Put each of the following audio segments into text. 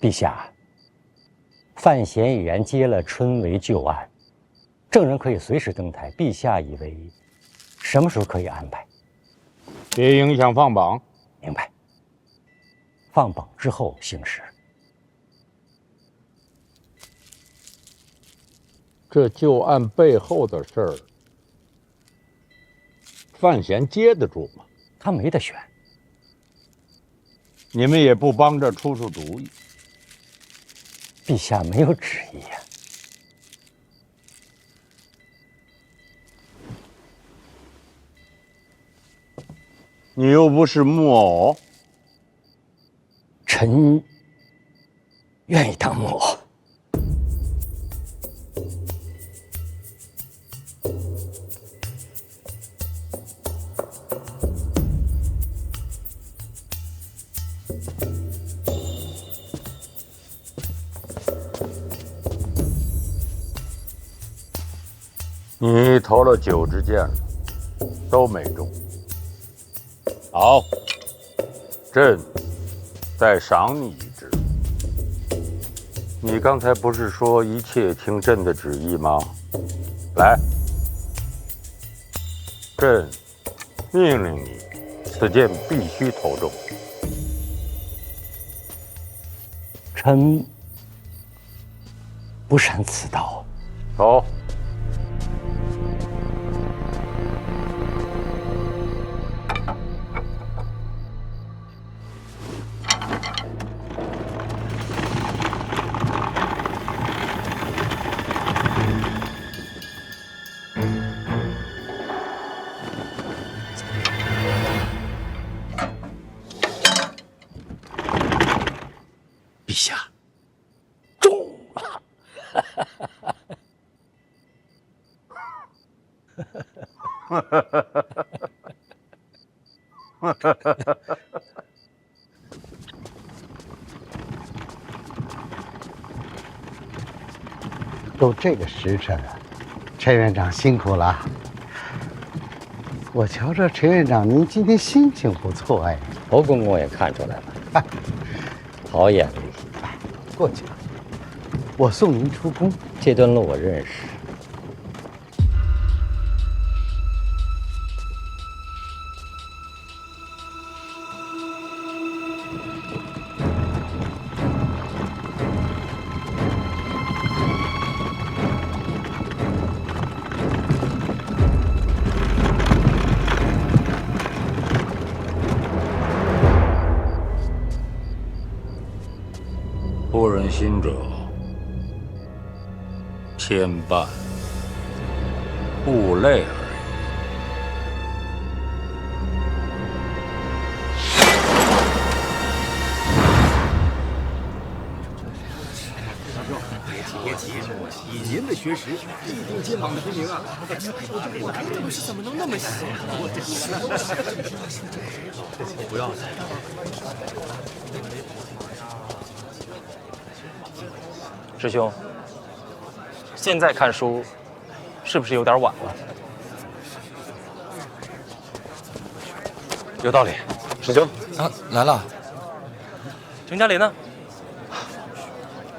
陛下，范闲已然接了春闱旧案，证人可以随时登台。陛下以为什么时候可以安排？别影响放榜。明白。放榜之后行事。这旧案背后的事儿，范闲接得住吗？他没得选。你们也不帮着出主意。陛下没有旨意呀。你又不是木偶。臣愿意当木偶。你投了9支箭了，都没中。好，朕再赏你1支。你刚才不是说一切听朕的旨意吗？来，朕命令你，此箭必须投中。臣不善此道。投。陛下，中了！都这个时辰了，陈院长辛苦了。我瞧着陈院长您今天心情不错哎。侯公公也看出来了，好眼力。过去吧，我送您出宫。这段路我认识。不忍心者，牵绊，物累而已。别急，以您的学识，一定金榜题名啊！我这东西怎么能那么小？不要再。师兄，现在看书是不是有点晚了？有道理，师兄啊，来了。程家林呢？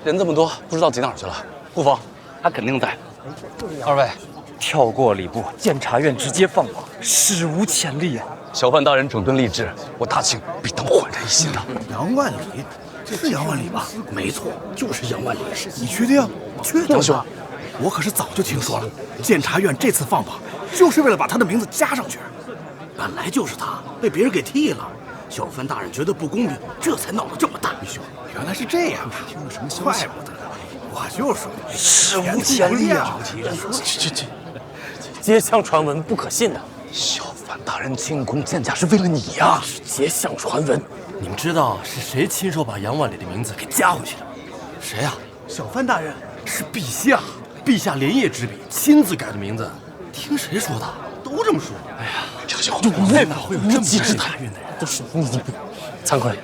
人这么多，不知道挤哪儿去了。不妨，他肯定在。二位，跳过礼部，监察院直接放榜，史无前例啊！小范大人整顿吏治，我大清必当焕然一新呐。杨万里，是杨万里吧？没错，就是杨万里。你确定？确定。杨兄，我可是早就听说了，监察院这次放榜，就是为了把他的名字加上去。本来就是他，被别人给替了。小范大人觉得不公平，这才闹得这么大。兄，原来是这样啊！听了什么消息？怪不得，我就说史无前例啊！这，街巷传闻不可信的。小范大人进宫见驾是为了你呀！街巷传闻，你们知道是谁亲手把杨万里的名字给加回去的？谁呀？小范大人，是陛下，陛下连夜执笔亲自改的名字。听谁说的？都这么说。哎呀，小兄，哪会有这么大大院的人？都是你不惭愧。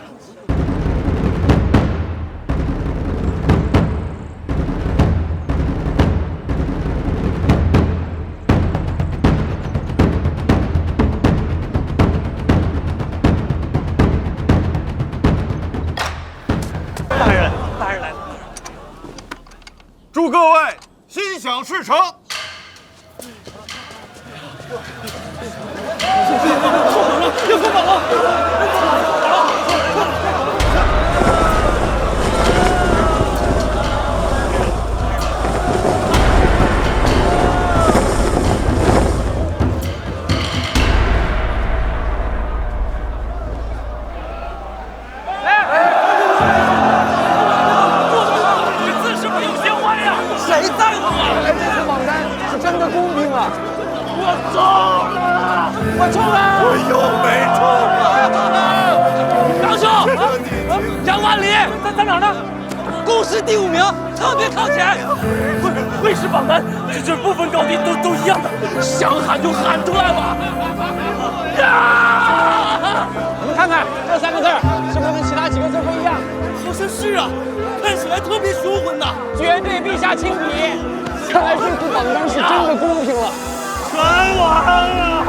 大人，祝各位心想事成。要封榜了！在哪儿呢？公示第5名，特别靠前。卫士榜单，这不分高低，都一样的。想喊就喊出来吧！你们看看这3个字，是不是跟其他几个字不一样？好像是啊，看起来特别雄浑呐。绝对陛下亲笔，看来这次榜单是真的公平了。全完了！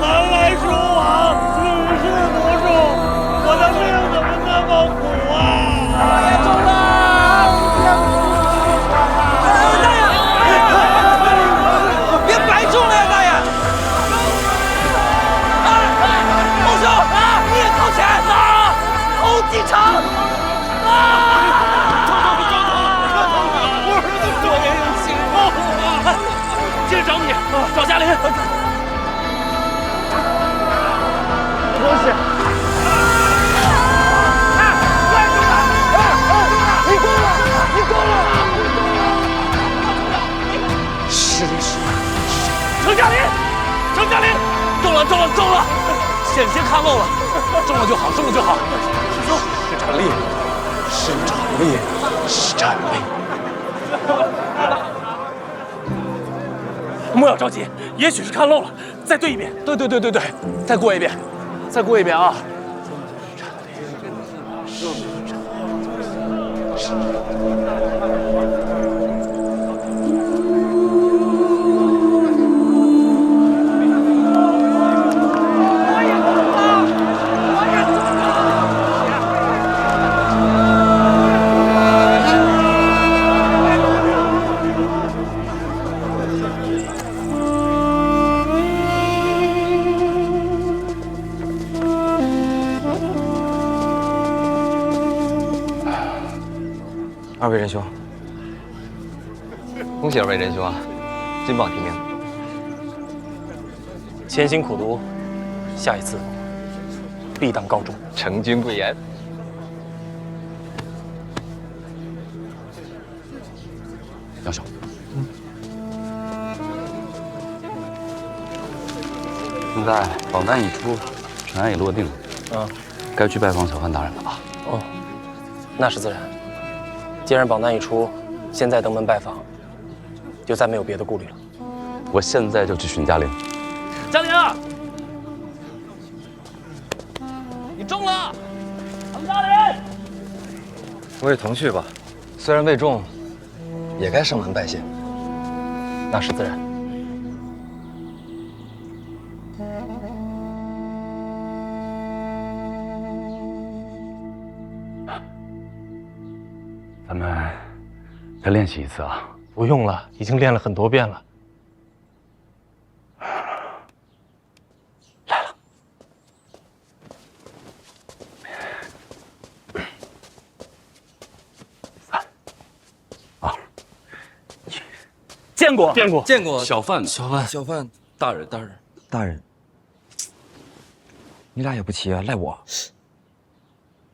寒来暑往，屡试不中。我的命怎么那么苦啊！大爷中了！大爷，别白中了呀，大爷！欧兄，你也靠前啊！欧继承啊！我儿子多年有情啊！接着找你，找嘉林。不恭喜！程嘉林，中了！险些看漏了，中了就好。师兄，是战力，莫要着急，也许是看漏了，再对一遍。对，再过一遍啊！2位仁兄，恭喜2位仁兄啊，金榜题名。潜心苦读，下一次必当高中。诚君贵言。杨晓，现在榜单已出，尘埃已落定，该去拜访小范大人了吧？哦，那是自然。既然榜单已出，现在登门拜访，就再没有别的顾虑了。我现在就去询嘉玲。嘉玲啊，你中了！程嘉玲，我也同去吧，虽然未中，也该上门拜谢。那是自然。咱们再练习一次啊！不用了，已经练了很多遍了。来了。3、2、1，见过。小范大人，你俩也不齐啊，赖我。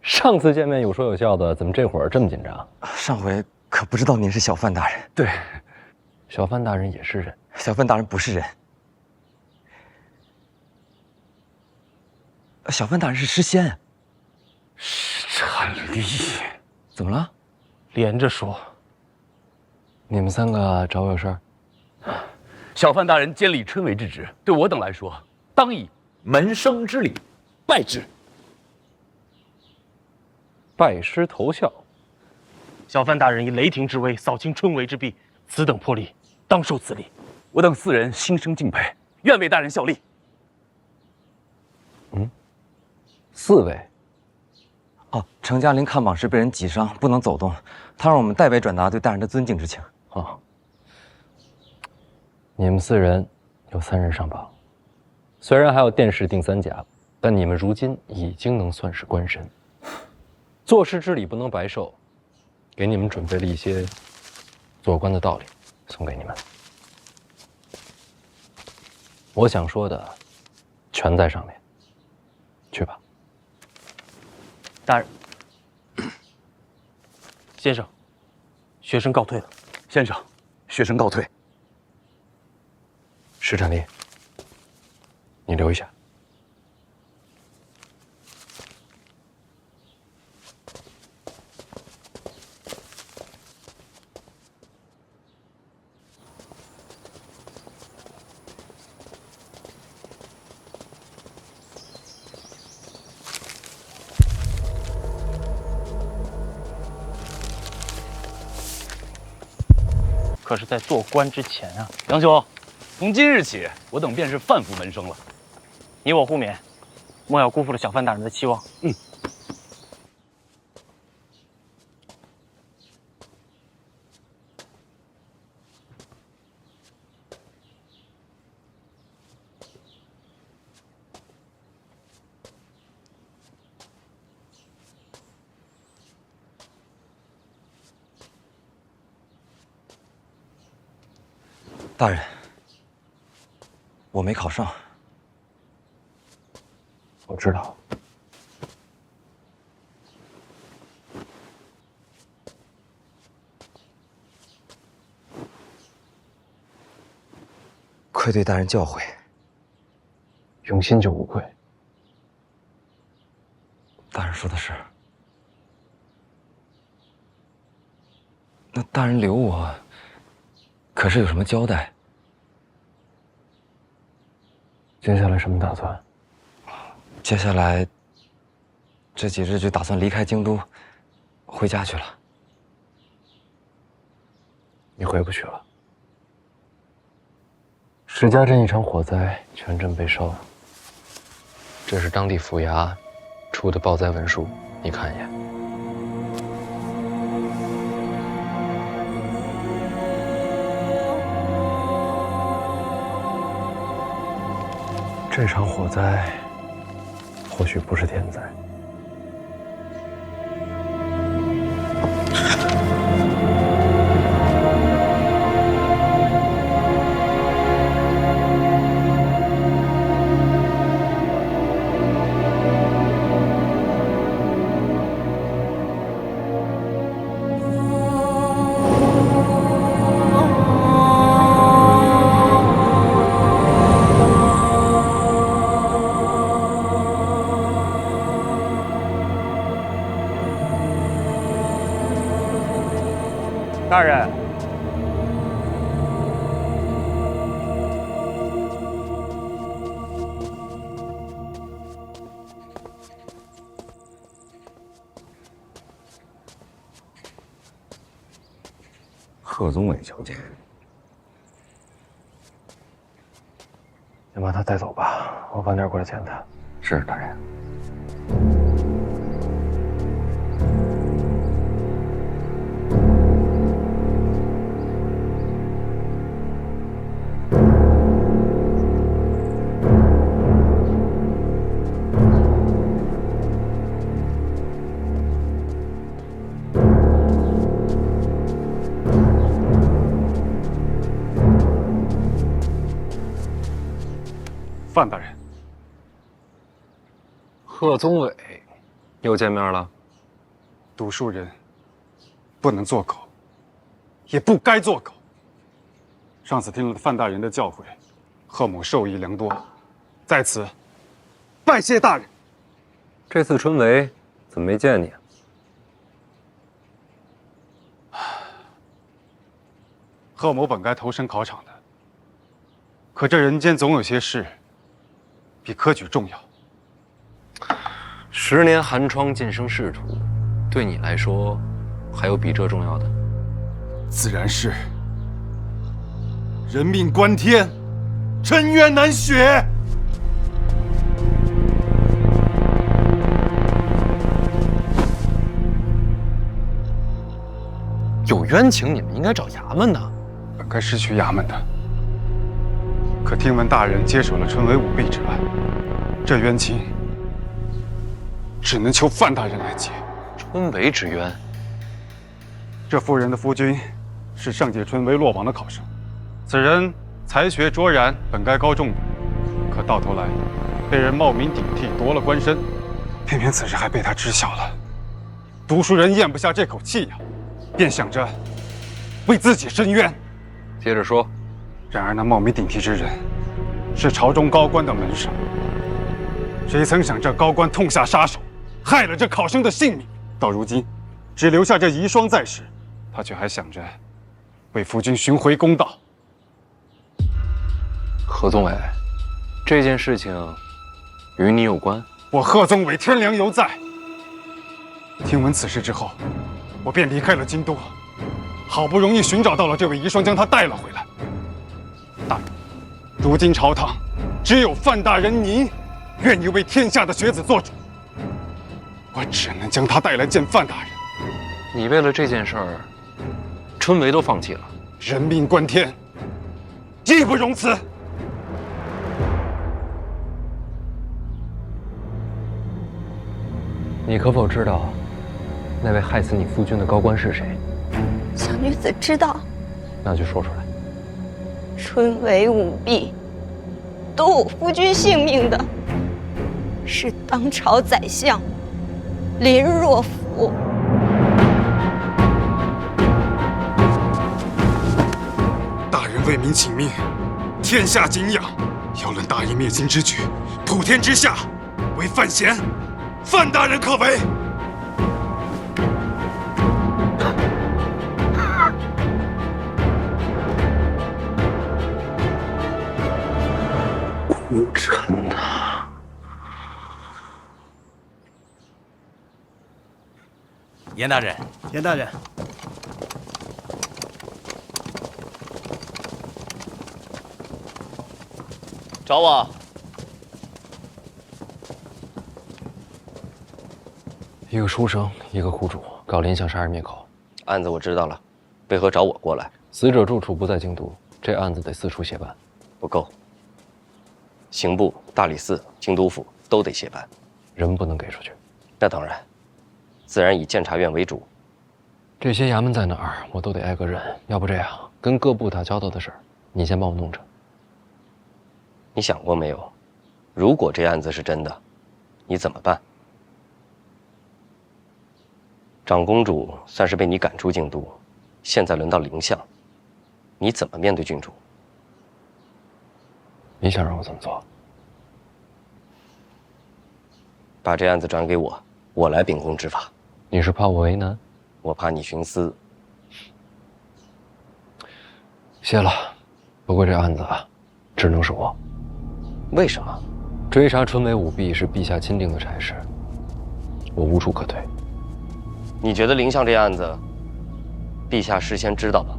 上次见面有说有笑的，怎么这会儿这么紧张？上回可不知道您是小范大人。对，小范大人也是人。小范大人不是人，小范大人是诗仙。战力，怎么了？连着说。你们3个找我有事儿？小范大人监理春闱之职，对我等来说，当以门生之礼拜之。拜师投效。小范大人以雷霆之威扫清春闱之弊，此等魄力，当受此礼。我等4人心生敬佩，愿为大人效力。 4位。哦，程嘉林看榜时被人挤伤，不能走动，他让我们代为转达对大人的尊敬之情。啊，你们4人有3人上榜，虽然还有殿试定3甲，但你们如今已经能算是官绅。做事之礼不能白受，给你们准备了一些做官的道理，送给你们。我想说的全在上面，去吧。大人，先生，学生告退了。先生，学生告退。石产力，你留一下。可是，在做官之前啊，杨兄，从今日起，我等便是范府门生了。你我互勉，莫要辜负了小范大人的期望。嗯。大人，我没考上。我知道。愧对大人教诲。用心就无愧。大人说的是。那大人留我，可是有什么交代？接下来什么打算？接下来这几日就打算离开京都，回家去了。你回不去了。石家镇一场火灾，全镇被烧。这是当地府衙出的报灾文书，你看一眼。这场火灾或许不是天灾。大人，贺宗伟求见。先把他带走吧，我晚点过来见他。是，大人。范大人，贺宗伟又见面了。读书人不能做狗，也不该做狗。上次听了范大人的教诲，贺某受益良多，在此拜谢大人。这次春闱怎么没见你啊？贺某本该投身考场的，可这人间总有些事比科举重要。10年寒窗渐生仕途，对你来说，还有比这重要的？自然是。人命关天，沉冤难雪。冤情，你们应该找衙门的。本该是去衙门的，可听闻大人接手了春闱舞弊之案，这冤情只能求范大人来结。春闱之冤，这夫人的夫君是上届春闱落榜的考生，此人才学卓然，本该高中的，可到头来被人冒名顶替，夺了官身，偏偏此事还被他知晓了。读书人咽不下这口气呀，便想着为自己伸冤。接着说。然而那冒名顶替之人是朝中高官的门生，谁曾想这高官痛下杀手，害了这考生的性命。到如今，只留下这遗孀在世，他却还想着为夫君寻回公道。何宗纬，这件事情与你有关？我贺宗纬天良犹在。听闻此事之后，我便离开了京都，好不容易寻找到了这位遗孀，将她带了回来。大人，如今朝堂只有范大人您愿意为天下的学子做主，我只能将她带来见范大人。你为了这件事儿，春闱都放弃了？人命关天，义不容辞。你可否知道，那位害死你夫君的高官是谁？小女子知道。那就说出来。春闱舞弊，夺我夫君性命的，是当朝宰相林若甫。大人为民请命，天下敬仰。要论大义灭亲之举，普天之下唯范闲、范大人可为。顾辰呐，严大人，严大人，找我。一个书生，一个苦主，搞林相杀人灭口。案子我知道了，为何找我过来？死者住处不在京都，这案子得四处协办。不够。刑部、大理寺、京都府都得协办，人不能给出去。那当然，自然以监察院为主。这些衙门在哪儿，我都得挨个认。要不这样，跟各部打交道的事儿，你先帮我弄着。你想过没有，如果这案子是真的，你怎么办？长公主算是被你赶出京都，现在轮到林相，你怎么面对郡主？你想让我怎么做？把这案子转给我，我来秉公执法。你是怕我为难？我怕你徇私。谢了，不过这案子啊，只能是我。为什么？追查春闱舞弊是陛下钦定的差事，我无处可退。你觉得林相这案子，陛下事先知道吧？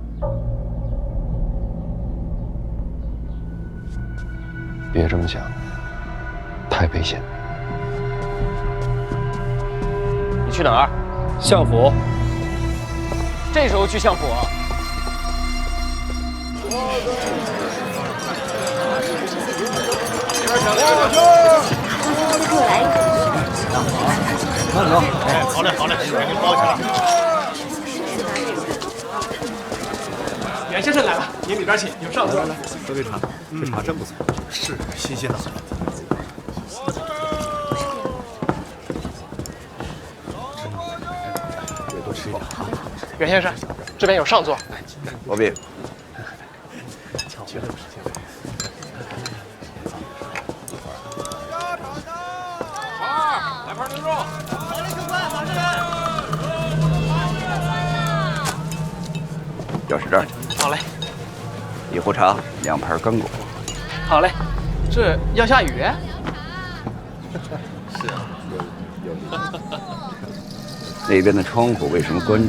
别这么想，太危险。你去哪儿？相府。这时候去相府啊？过来。慢走。哎，好嘞，好嘞，给您包起来。袁先生来了，您里边请，你们上座。来，喝杯茶。这茶真不错，是新鲜的很。多吃一点。好，袁先生，这边有上座。不必。来盘牛肉。好嘞，客官，马上来。钥匙这儿。好嘞。一壶茶，2盘干果。好嘞。这要下雨？是啊，有。那边的窗户为什么关着？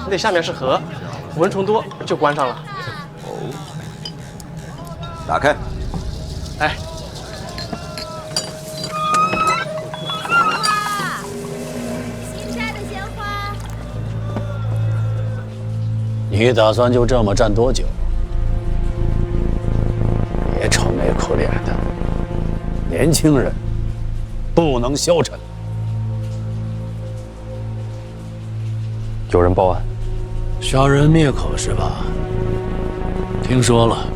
那下面是河，蚊虫多就关上了。哦。打开。哎。你打算就这么站多久？别愁眉苦脸的，年轻人不能消沉。有人报案，杀人灭口是吧？听说了。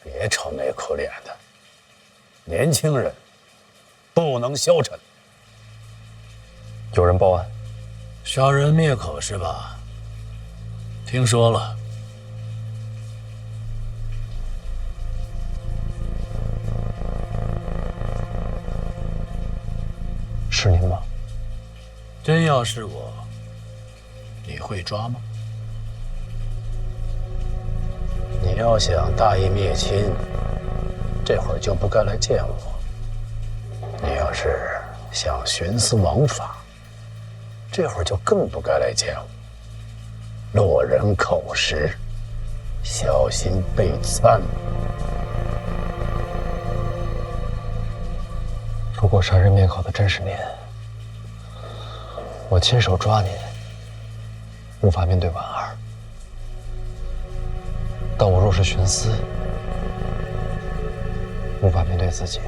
别愁眉苦脸的，年轻人不能消沉。有人报案，杀人灭口是吧？听说了。是您吗？真要是我，你会抓吗？你要想大义灭亲，这会儿就不该来见我。你要是想徇私枉法，这会儿就更不该来见我。落人口实，小心被参。如果杀人灭口的真是您，我亲手抓您，无法面对婉儿；但我若是徇私，无法面对自己。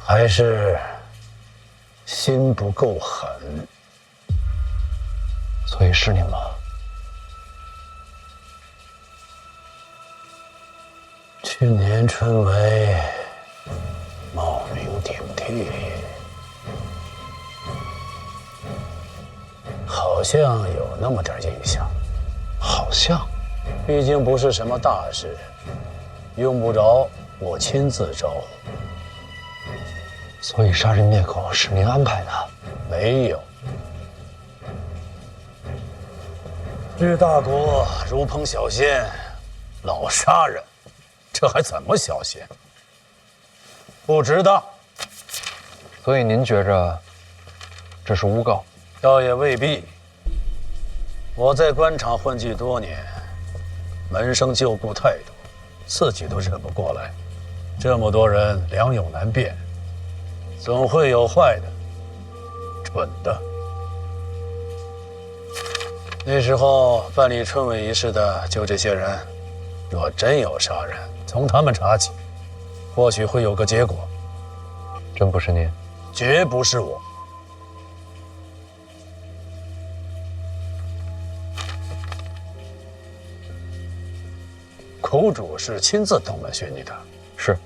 还是心不够狠。所以是您吗？去年春闱，冒名顶替，好像有那么点印象。好像，毕竟不是什么大事，用不着我亲自招呼。所以杀人灭口是您安排的？没有。治大国如烹小鲜，老杀人，这还怎么小鲜？不值当。所以您觉着这是诬告？倒也未必。我在官场混迹多年，门生旧故太多，自己都认不过来。这么多人，良莠难辨，总会有坏的、蠢的。那时候办理春闱仪式的就这些人，若真有杀人，从他们查起，或许会有个结果。真不是您？绝不是我。苦主是亲自登门寻你的？是。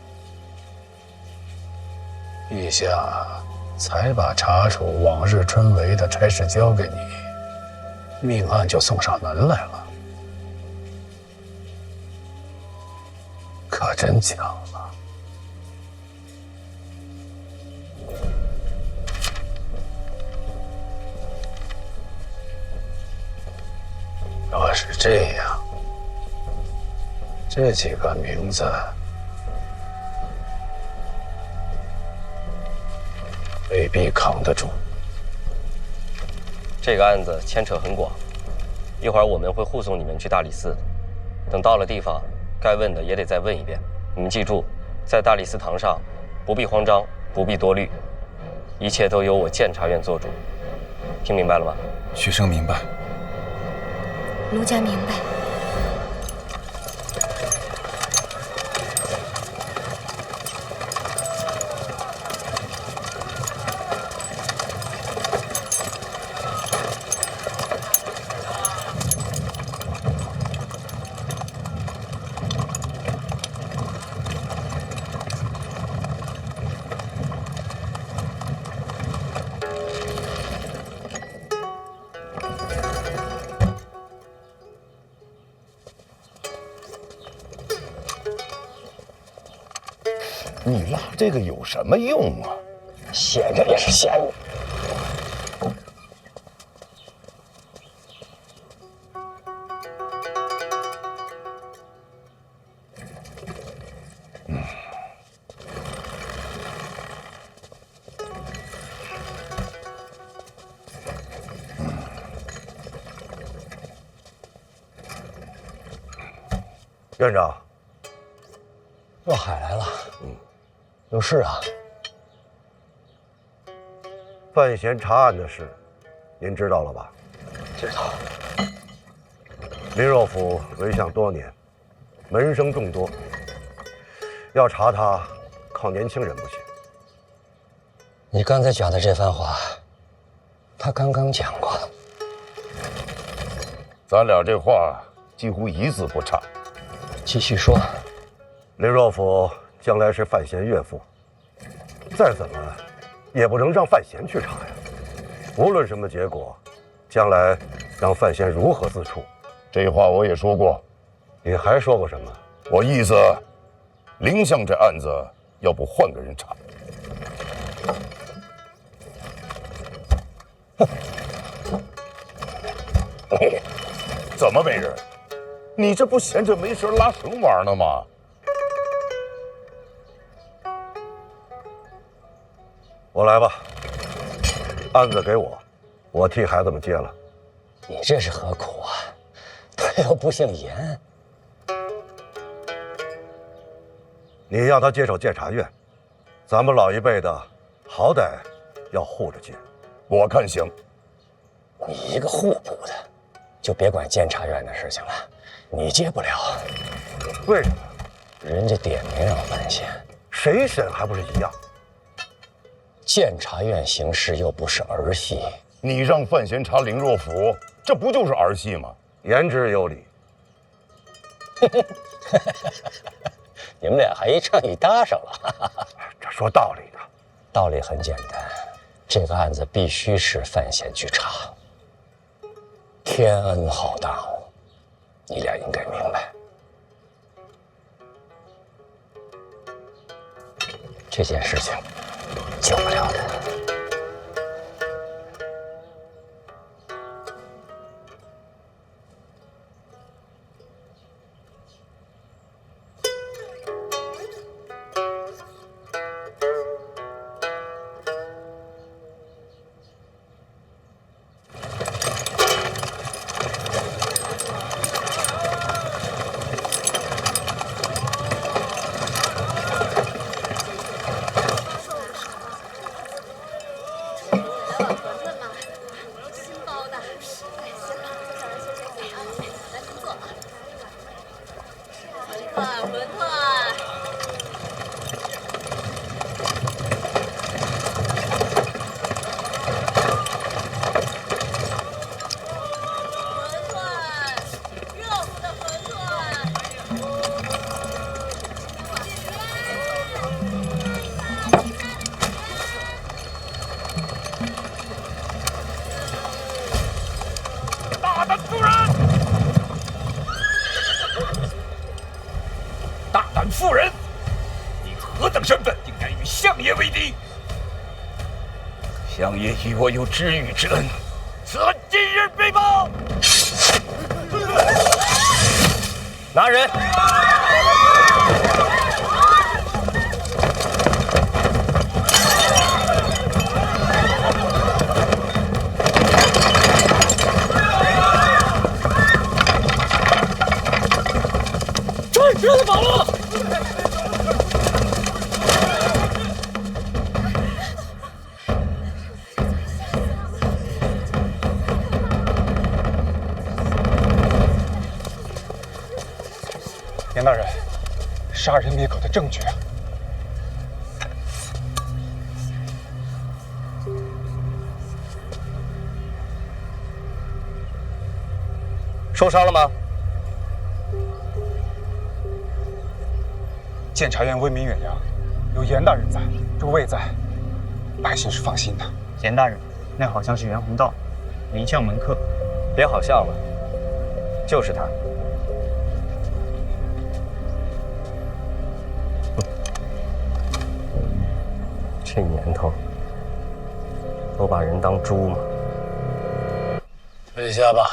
陛下才把查处往日春闱的差事交给你，命案就送上门来了，可真巧了。若是这样，这几个名字未必扛得住。这个案子牵扯很广，一会儿我们会护送你们去大理寺。等到了地方，该问的也得再问一遍。你们记住，在大理寺堂上，不必慌张，不必多虑，一切都由我监察院做主。听明白了吗？学生明白。奴家明白。你拉这个有什么用啊？闲着也是闲着。院长，若海来了，有事啊？范闲查案的事，您知道了吧？知道。林若甫为相多年，门生众多，要查他，靠年轻人不行。你刚才讲的这番话，他刚刚讲过。咱俩这话几乎一字不差。继续说。林若甫将来是范闲岳父，再怎么也不能让范闲去查呀。无论什么结果，将来让范闲如何自处，这话我也说过。你还说过什么？我意思，林相这案子要不换个人查。怎么没人？你这不闲着没事拉绳玩呢吗？我来吧，案子给我，我替孩子们接了。你这是何苦啊？他又不姓严。你让他接手监察院，咱们老一辈的，好歹要护着接。我看行。你一个户部的，就别管监察院的事情了，你接不了。为什么？人家点名让范闲，谁审还不是一样？监察院行事又不是儿戏，你让范闲查林若甫，这不就是儿戏吗？言之有理。你们俩还一唱一搭上了。这说道理呢？道理很简单，这个案子必须是范闲去查。天恩浩荡，你俩应该明白。这件事情救不了的。妇人，你何等身份，竟敢与相爷为敌？相爷与我有知遇之恩，此恩今日必报。拿人！追，别再跑了！严大人，杀人灭口的证据啊！受伤了吗？监察院威名远扬，有严大人在，这位在，百姓是放心的。严大人，那好像是袁宏道，林相门客。别好像了，就是他。这年头，都把人当猪吗？退下吧。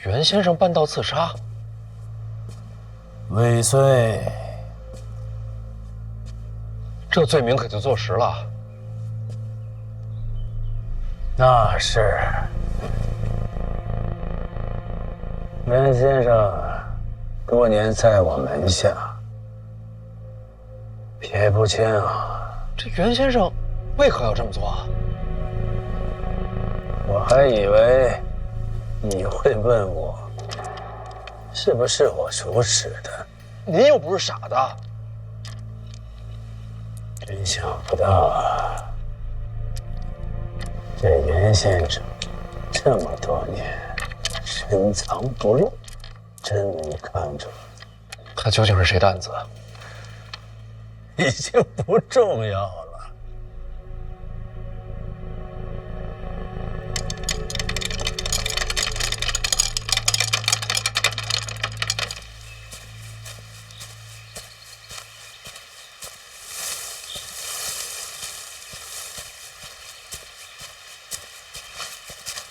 袁先生办道刺杀，未遂。这罪名可就坐实了。那是。袁先生多年在我门下，撇不清啊。这袁先生为何要这么做啊？我还以为你会问我，是不是我主使的？您又不是傻的。真想不到啊，这袁先生这么多年深藏不露，真没看出来。他究竟是谁的案子？已经不重要了。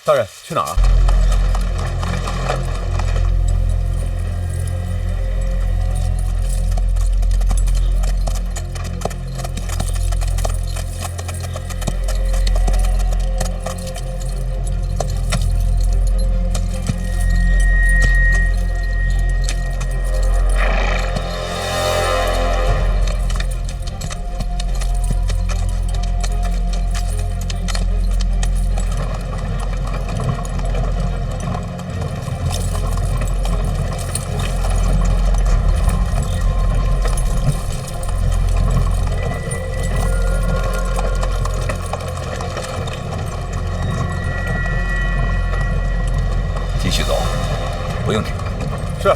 大人，去哪儿啊？继续走，不用停。是。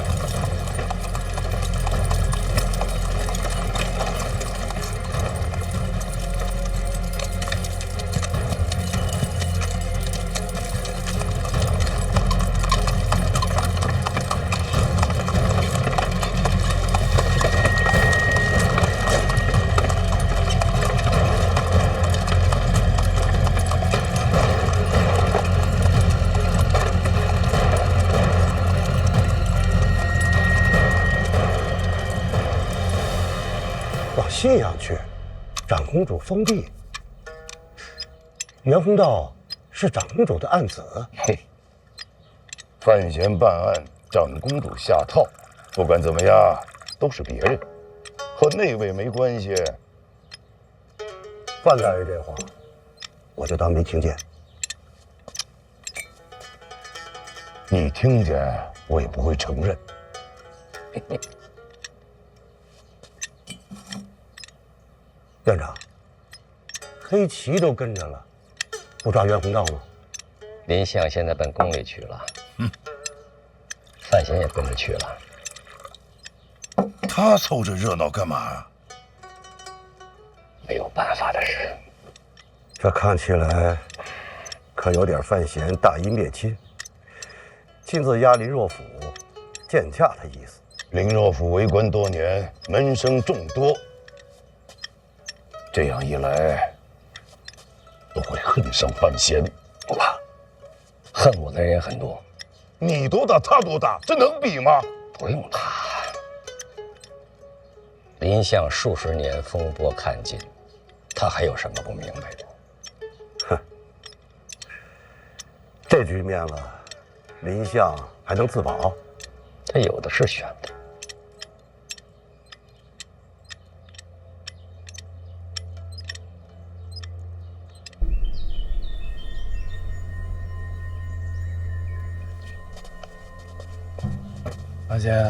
信阳去，长公主封地。袁宏道是长公主的暗子。嘿，范闲办案，长公主下套，不管怎么样都是别人，和那位没关系。范大人这话，我就当没听见。你听见，我也不会承认。院长，黑旗都跟着了，不抓袁宏道吗？林相现在奔宫里去了，范闲也跟着去了。他凑这热闹干嘛啊？没有办法的事。这看起来可有点范闲大义灭亲，亲自押林若甫见驾的意思。林若甫为官多年，门生众多。这样一来，都会恨上范闲。不怕，恨我的人也很多。你多大，他多大，这能比吗？不用他。林相数十年风波看尽，他还有什么不明白的？哼，这局面了，林相还能自保？他有的是选的。范闲，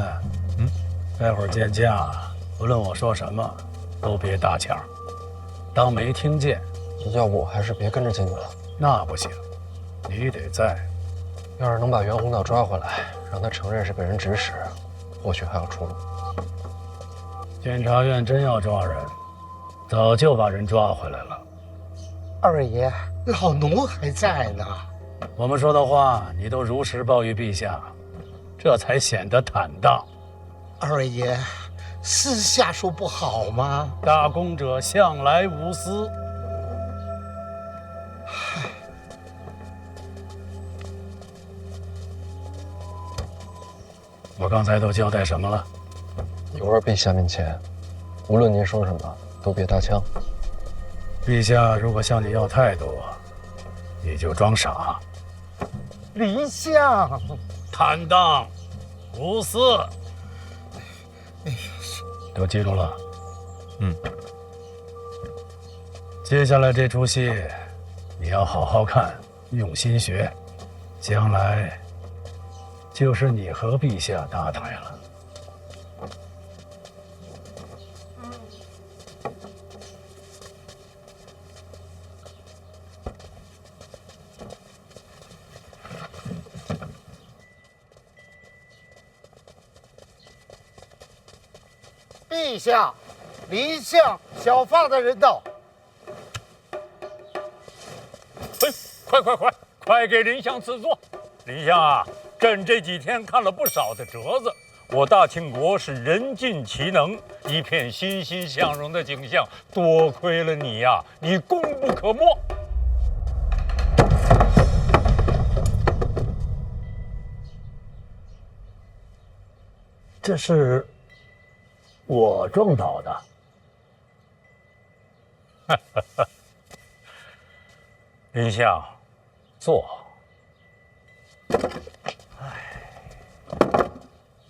待会儿见驾，无论我说什么，都别搭腔，当没听见。要不我还是别跟着进去了。那不行，你得在。要是能把袁宏道抓回来，让他承认是被人指使，或许还有出路。监察院真要抓人，早就把人抓回来了。二爷，老奴还在呢。我们说的话，你都如实报与陛下，这才显得坦荡。二爷，私下说不好吗？大公者向来无私。我刚才都交代什么了？一会儿陛下面前，无论您说什么，都别搭腔。陛下如果向你要太多，你就装傻。林相，坦荡。无私。都记住了。接下来这出戏，你要好好看，用心学，将来就是你和陛下搭台了。陛下，林相小放的人到。快给林相赐座。林相啊，朕这几天看了不少的折子，我大庆国是人尽其能，一片欣欣向荣的景象。多亏了你呀，你功不可没。这是我撞倒的。林相，坐。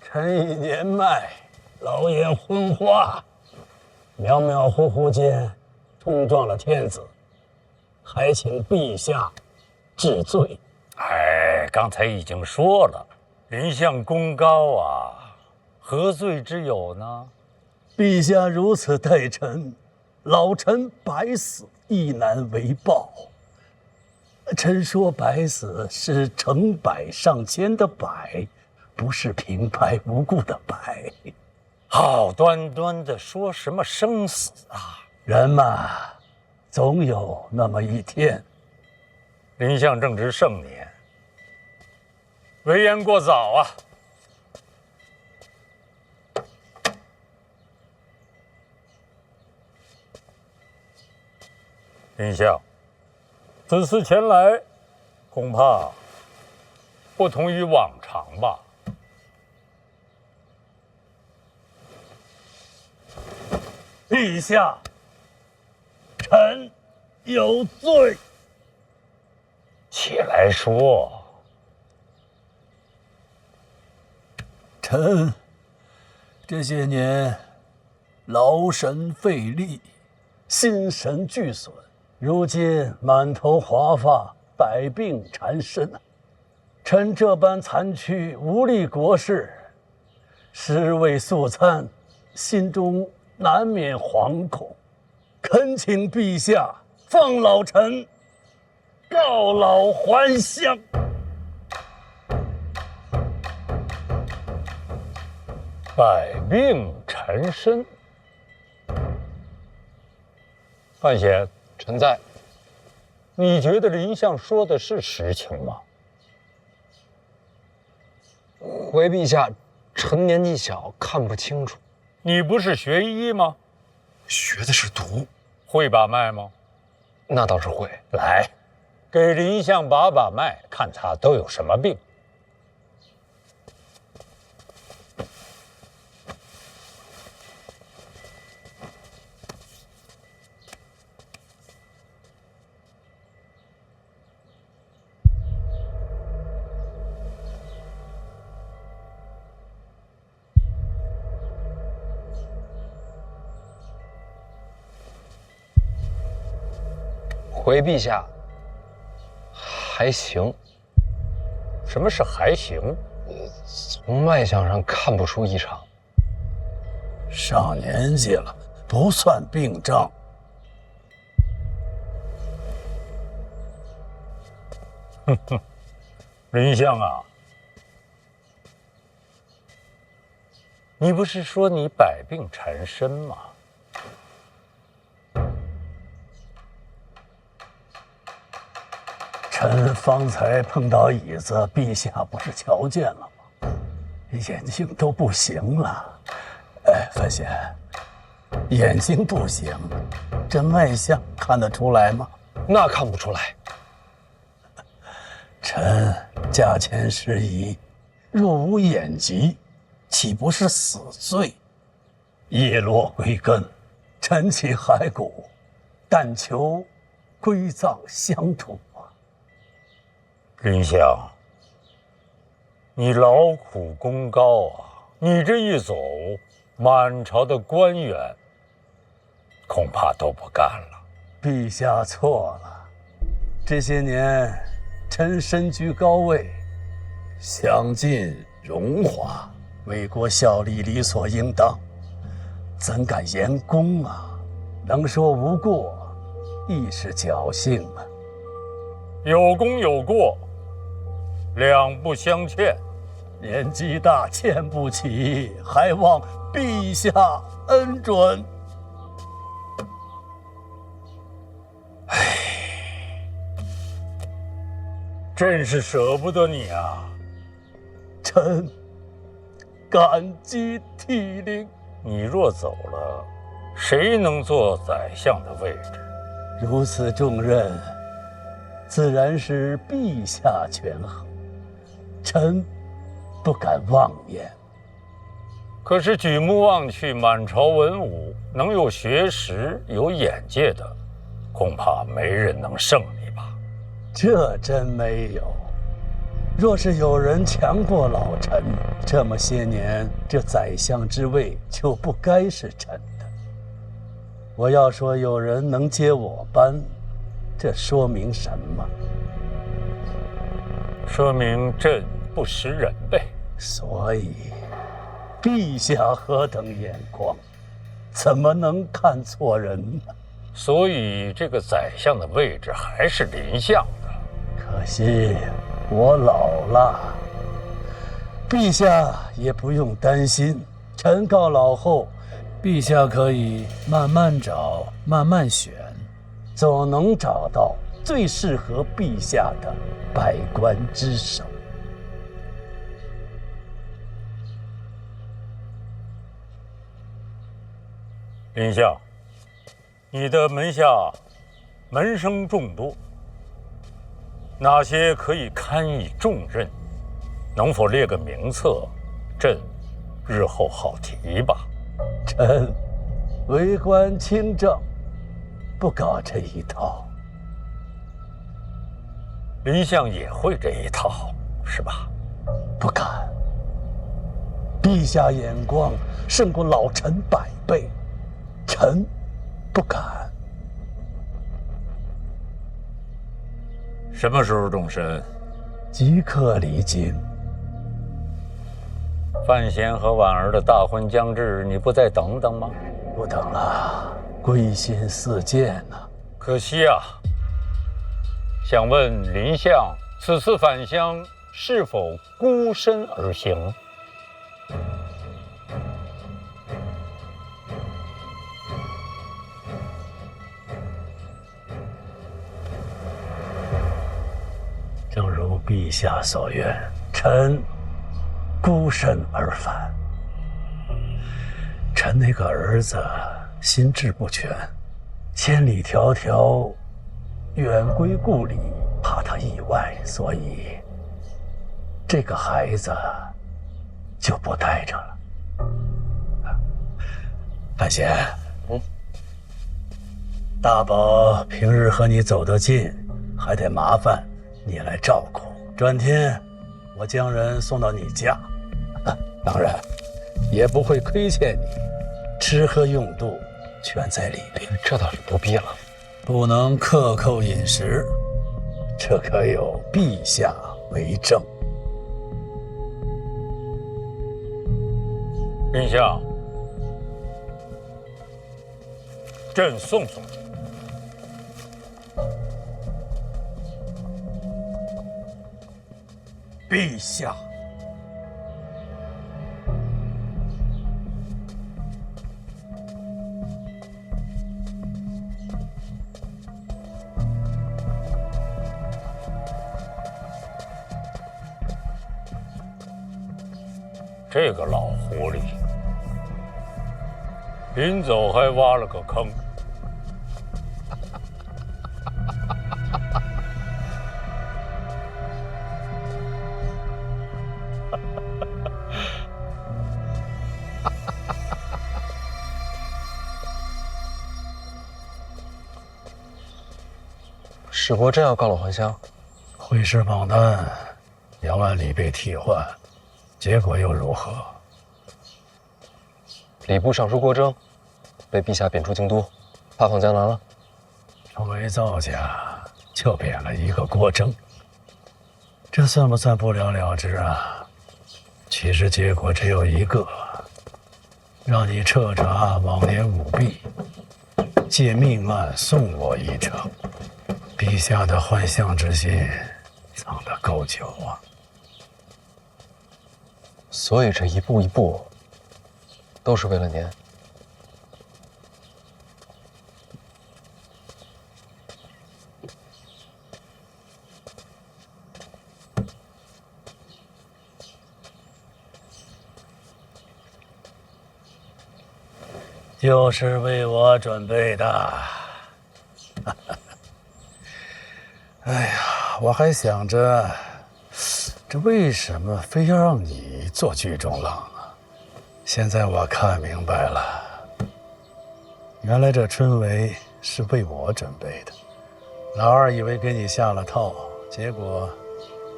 臣已年迈，老眼昏花，渺渺糊糊间冲撞了天子，还请陛下治罪。刚才已经说了，林相功高啊，何罪之有呢？陛下如此待臣，老臣百死亦难为报。臣说百死是成百上千的百，不是平白无故的白。好端端的说什么生死啊！人嘛，总有那么一天。林相正值盛年，为言过早啊！林相，此次前来，恐怕不同于往常吧？陛下，臣有罪。起来说。臣这些年劳神费力，心神俱损，如今满头华发，百病缠身。臣这般残躯无力国事，尸位素餐，心中难免惶恐，恳请陛下放老臣告老还乡。百病缠身。范闲，臣在。你觉得林相说的是实情吗？回陛下，臣年纪小，看不清楚。你不是学医吗？学的是毒。会把脉吗？那倒是会。来，给林相把脉，看他都有什么病。回陛下，还行。什么是还行？从脉象上看不出异常。上年纪了，不算病症。哼哼，林相啊，你不是说你百病缠身吗？臣方才碰到椅子，陛下不是瞧见了吗？眼睛都不行了。范闲，眼睛不行，这脉象看得出来吗？那看不出来。臣驾前失仪，若无眼疾，岂不是死罪？叶落归根，晨起骸骨，但求归葬乡土。林相，你劳苦功高啊，你这一走，满朝的官员恐怕都不干了。陛下错了，这些年臣身居高位，享尽荣华，为国效力理所应当，怎敢言功啊？能说无过，亦是侥幸啊。有功有过，两不相欠。年纪大欠不起，还望陛下恩准。真是舍不得你啊！臣感激涕零。你若走了，谁能做宰相的位置？如此重任，自然是陛下权衡，臣不敢妄言。可是举目望去，满朝文武，能有学识、有眼界的，恐怕没人能胜你吧？这真没有。若是有人强过老臣，这么些年，这宰相之位就不该是臣的。我要说有人能接我班，这说明什么？说明朕不识人呗。所以，陛下何等眼光，怎么能看错人呢？所以这个宰相的位置还是林相的。可惜我老了，陛下也不用担心。臣告老后，陛下可以慢慢找，慢慢选，总能找到最适合陛下的百官之首。林相，你的门下门生众多，哪些可以堪以重任？能否列个名册，朕日后好提吧？臣为官清正，不搞这一套。林相也会这一套，是吧？不敢。陛下眼光胜过老臣100倍，臣不敢。什么时候动身？即刻离京。范闲和婉儿的大婚将至，你不再等等吗？不等了，归心似箭呐。可惜啊。想问林相，此次返乡是否孤身而行？正如陛下所愿，臣孤身而返。臣那个儿子心智不全，千里迢迢远归故里，怕他意外，所以这个孩子就不带着了。范闲，大宝平日和你走得近，还得麻烦你来照顾。转天我将人送到你家，当然也不会亏欠你，吃喝用度全在里边。这倒是不必了。不能克扣饮食，这可有陛下为证。林相，朕送送你。陛下，这个老狐狸，临走还挖了个坑。史国真要告老还乡？会师榜单，杨万里被替换，结果又如何？礼部尚书郭征被陛下贬出京都，发放江南了。成为造假，就贬了一个郭征，这算不算不了了之啊？其实结果只有一个，让你彻查往年舞弊，借命案送我一程。陛下的幻象之心藏得够久啊！所以这一步一步，都是为了您。就是为我准备的。哎呀，我还想着，这为什么非要让你做剧中郎啊？现在我看明白了，原来这春闱是为我准备的。老二以为给你下了套，结果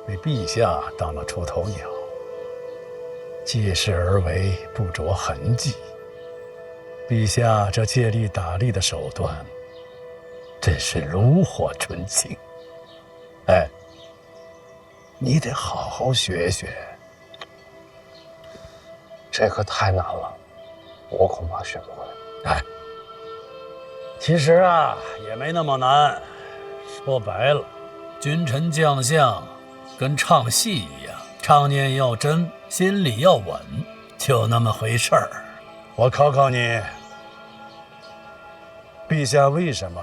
被陛下当了出头鸟，借势而为，不着痕迹。陛下这借力打力的手段，真是炉火纯青。哎，你得好好学学。这可太难了，我恐怕学不会。哎，其实啊，也没那么难。说白了，君臣将相跟唱戏一样，唱念要真，心里要稳，就那么回事儿。我考考你，陛下为什么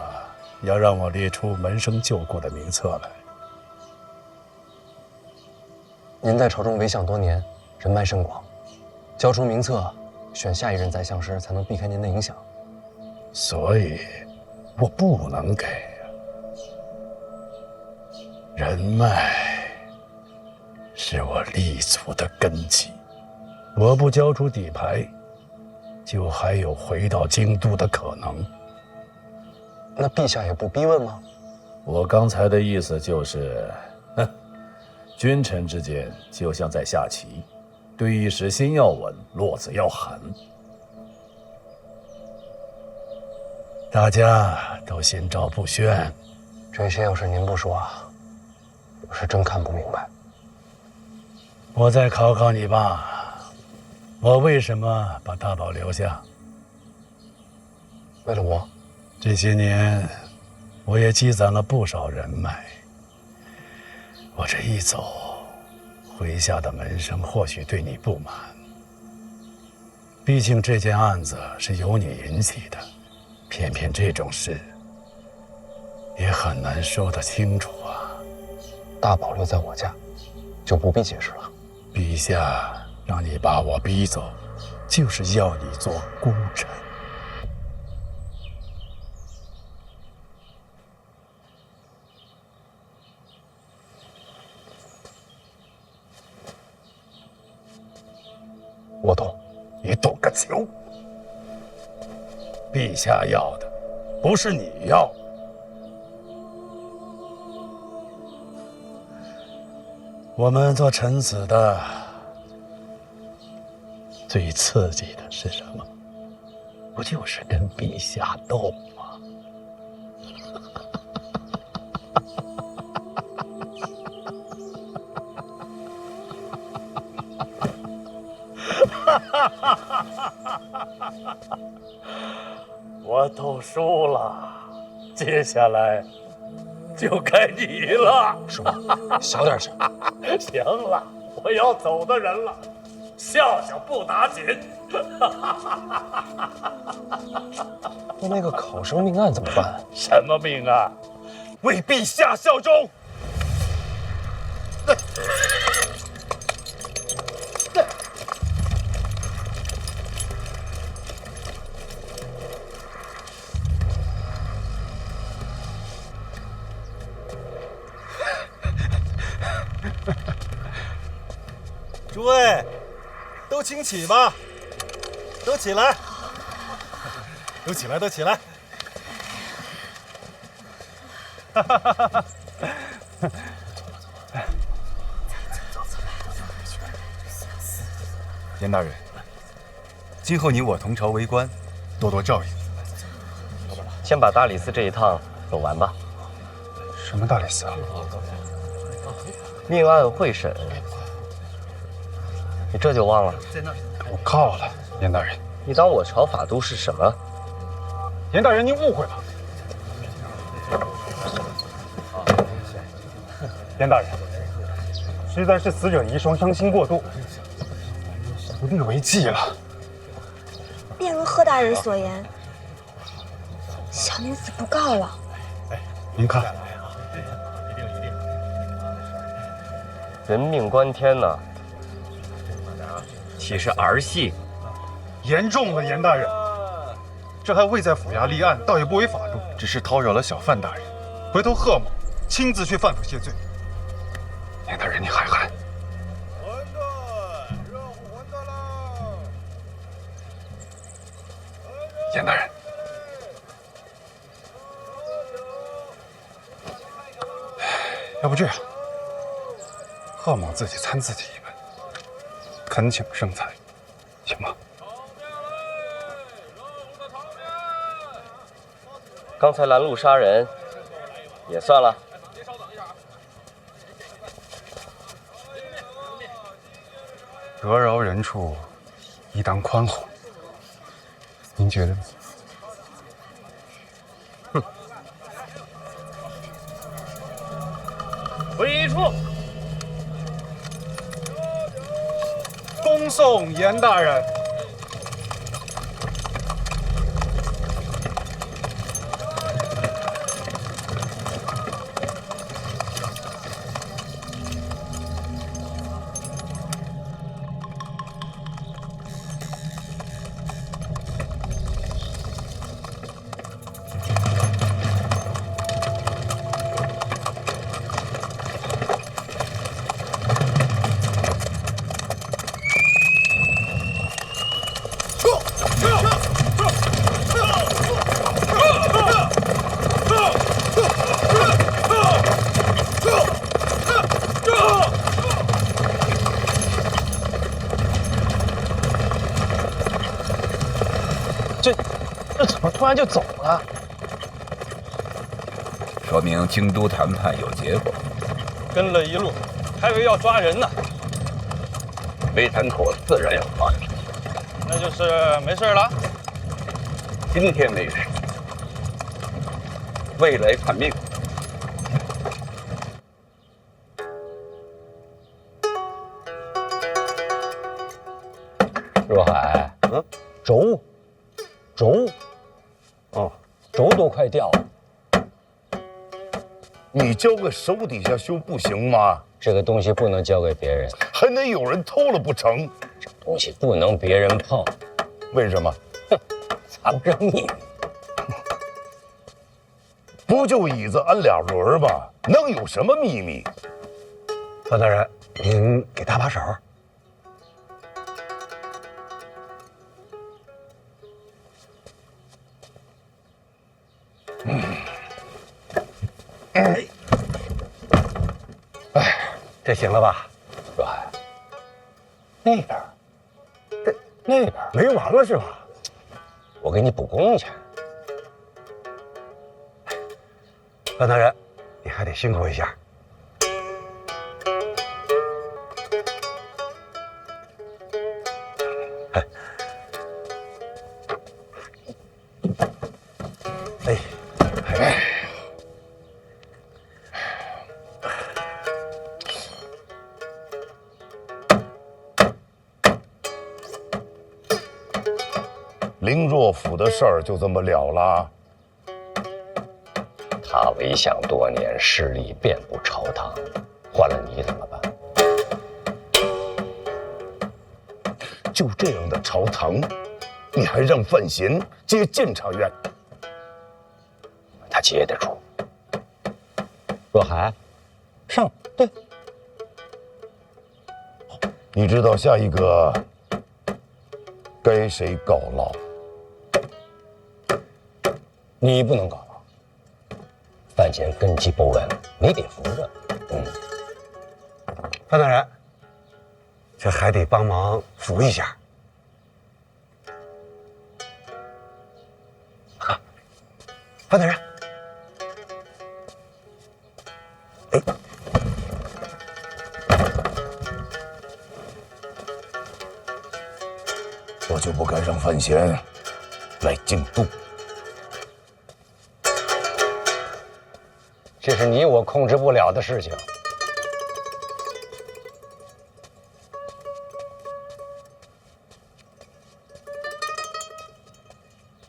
要让我列出门生旧故的名册来？您在朝中为相多年，人脉甚广，交出名册，选下一任宰相时才能避开您的影响。所以，我不能给。人脉是我立足的根基，我不交出底牌，就还有回到京都的可能。那陛下也不逼问吗？我刚才的意思就是，君臣之间就像在下棋，对弈时心要稳，落子要狠。大家都心照不宣。这些要是您不说，我是真看不明白。我再考考你吧，我为什么把大宝留下？为了我。这些年，我也积攒了不少人脉。我这一走，麾下的门生或许对你不满。毕竟这件案子是由你引起的，偏偏这种事也很难说得清楚啊。大宝留在我家，就不必解释了。陛下让你把我逼走，就是要你做孤臣。我懂，你懂个球！陛下要的不是你要。我们做臣子的最刺激的是什么？不就是跟陛下斗吗？我斗输了，接下来就该你了。叔，小点声。行了，我要走的人了，笑笑不打紧。那个考生命案怎么办？什么命案？为陛下效忠。诸位，都请起吧，都起来，都起来，都起来。哈哈哈哈！严大人，今后你我同朝为官，多多照应。先把大理寺这一趟走完吧。什么大理寺啊？命案会审，你这就忘了？我告了，严大人。你当我朝法都是什么？严大人，您误会了。严大人，实在是死者遗孀伤心过度，不力为继了。便如贺大人所言，小女子不告了。您看，人命关天呐，岂是儿戏？严重了，严大人。这还未在府衙立案，倒也不违法度，只是叨扰了小范大人。回头贺某亲自去范府谢罪。严大人，你海涵。严大人，要不这样，贺某自己参自己一本，恳请圣裁，行吗？刚才拦路杀人，也算了。得饶人处，亦当宽宏。您觉得呢？哼！会议处，恭送严大人。这怎么突然就走了？说明京都谈判有结果。跟了一路，还以为要抓人呢。没谈妥，自然要抓人。那就是没事了。今天没事，未来看命。若海，轴，轴都快掉了。你交给手底下修不行吗？这个东西不能交给别人，还得有人偷了不成？这东西不能别人碰。为什么？藏着秘密。不就椅子安俩轮吗？能有什么秘密？范大人，您给搭把手。这行了吧？若海，那边，那边没完了是吧？我给你补工去。范大人，你还得辛苦一下。林若甫的事儿就这么了了？他为相多年，势力遍布朝堂，换了你怎么办？就这样的朝堂，你还让范闲接监察院？他接得住。若海，上对。你知道下一个该谁告老？你不能告老，范闲根基不稳，你得扶着。范大人，这还得帮忙扶一下。范大人，哎，我就不该让范闲来京都。这是你我控制不了的事情。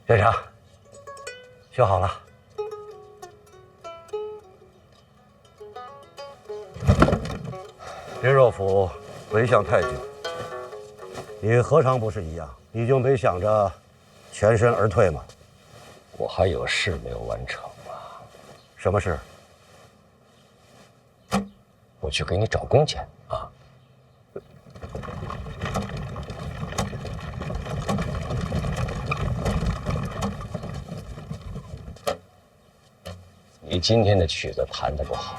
院长，修好了。林若甫为相太久，你何尝不是一样？你就没想着全身而退吗？我还有事没有完成啊。什么事？我去给你找工钱啊。你今天的曲子弹得不好。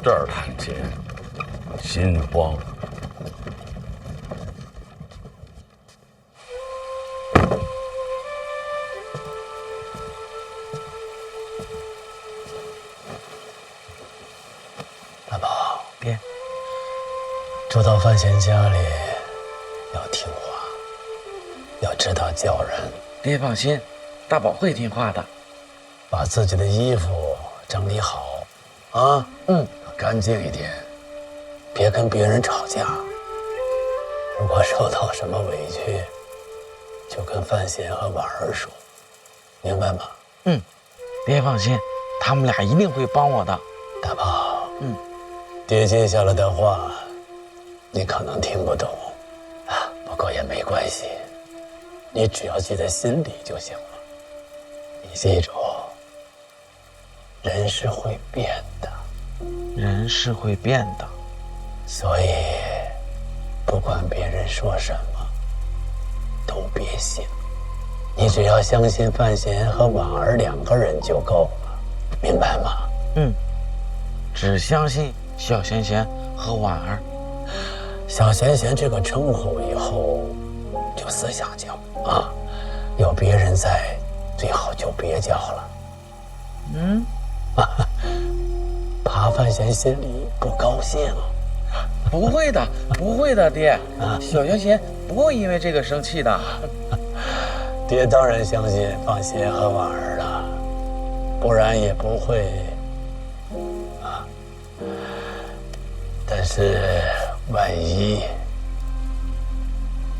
这儿弹琴，心慌。大宝，别。住到范闲家里，要听话，要知道叫人。爹放心，大宝会听话的。把自己的衣服整理好，啊，干净一点，别跟别人吵架。如果受到什么委屈，就跟范闲和婉儿说，明白吗？爹放心，他们俩一定会帮我的。大宝，爹接下来的话，你可能听不懂，不过也没关系，你只要记在心里就行了。你记住，人是会变的，人是会变的，所以不管别人说什么，都别信。你只要相信范闲和婉儿2个人就够了，明白吗？只相信小贤贤和婉儿。小贤贤这个称呼以后就私下叫啊，有别人在，最好就别叫了。怕范闲心里不高兴。不会的，不会的，爹。小贤贤不会因为这个生气的。爹当然相信范闲和婉儿了，不然也不会啊。但是万一，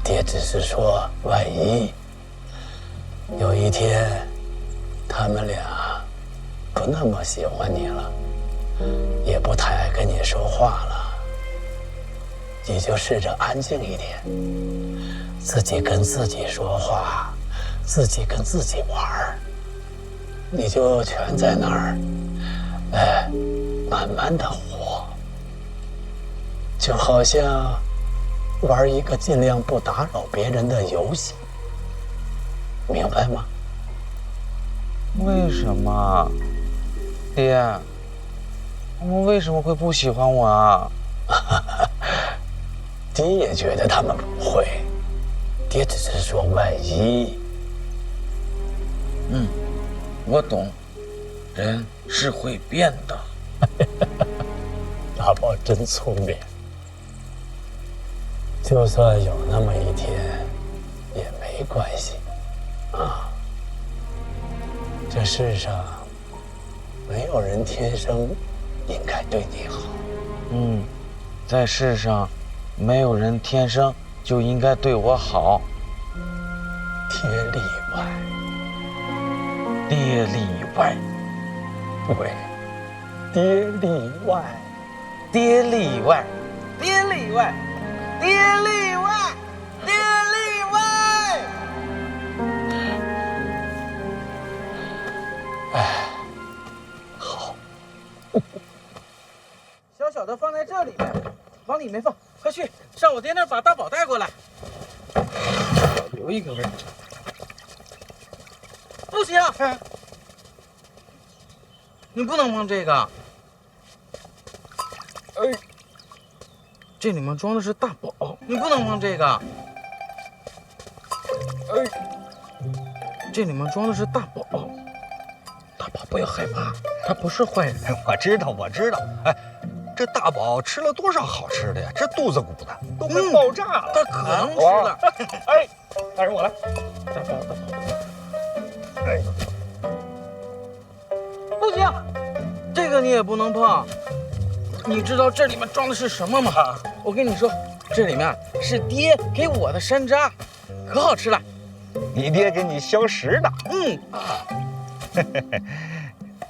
爹只是说万一，有一天他们俩不那么喜欢你了，也不太爱跟你说话了，你就试着安静一点，自己跟自己说话，自己跟自己玩儿，你就全在那儿，慢慢的活，就好像玩一个尽量不打扰别人的游戏，明白吗？为什么，爹？他们为什么会不喜欢我啊？爹也觉得他们不会，爹只是说万一。我懂，人是会变的。大宝真聪明，就算有那么一天，也没关系啊。这世上没有人天生应该对你好。在世上，没有人天生就应该对我好。爹例外。爹例外。对，爹例外。爹例外。爹例外。爹例外。爹例外。好。小小的放在这里面，往里面放。快去上我爹那儿把大宝带过来。留一个位置。不行，你不能碰这个。这里面装的是大宝，你不能碰这个。这里面装的是大宝，大宝不要害怕，他不是坏人。我知道，我知道。哎，这大宝吃了多少好吃的呀？这肚子鼓的都快爆炸了。他可能吃了。哎，大人我来。大宝，大宝。哎，不行，这个你也不能碰。你知道这里面装的是什么吗？我跟你说，这里面是爹给我的山楂，可好吃了。你爹给你削食的。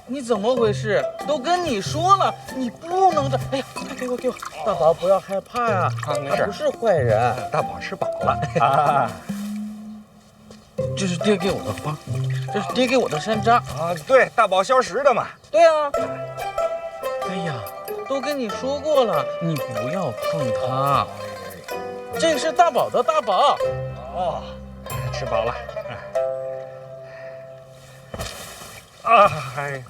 你怎么回事？都跟你说了，你不能这。哎呀，给我，大宝不要害怕呀，他不是坏人。大宝吃饱了啊。这是爹给我的花，这是爹给我的山楂啊。对，大宝削食的嘛。对啊。哎呀，都跟你说过了，你不要碰它。这是大宝的大宝。哦，吃饱了。啊，哎，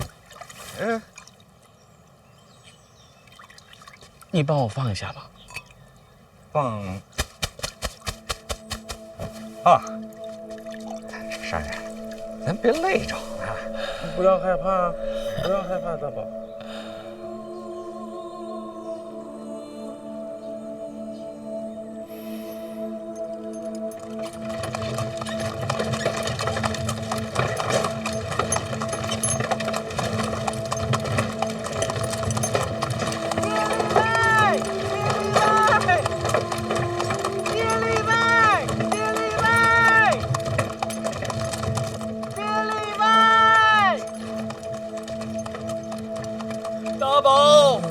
你帮我放一下吧。放。啊，商人，咱别累着啊！不要害怕，不要害怕，大宝。大宝，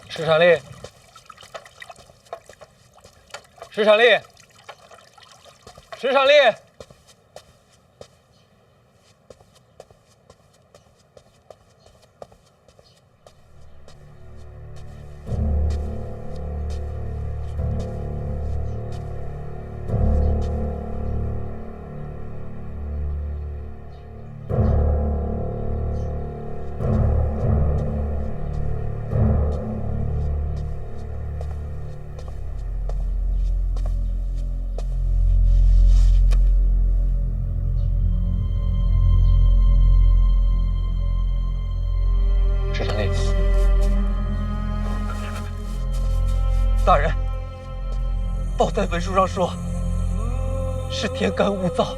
石场力，石场力，石场力。大人，报在文书上说，是天干物燥，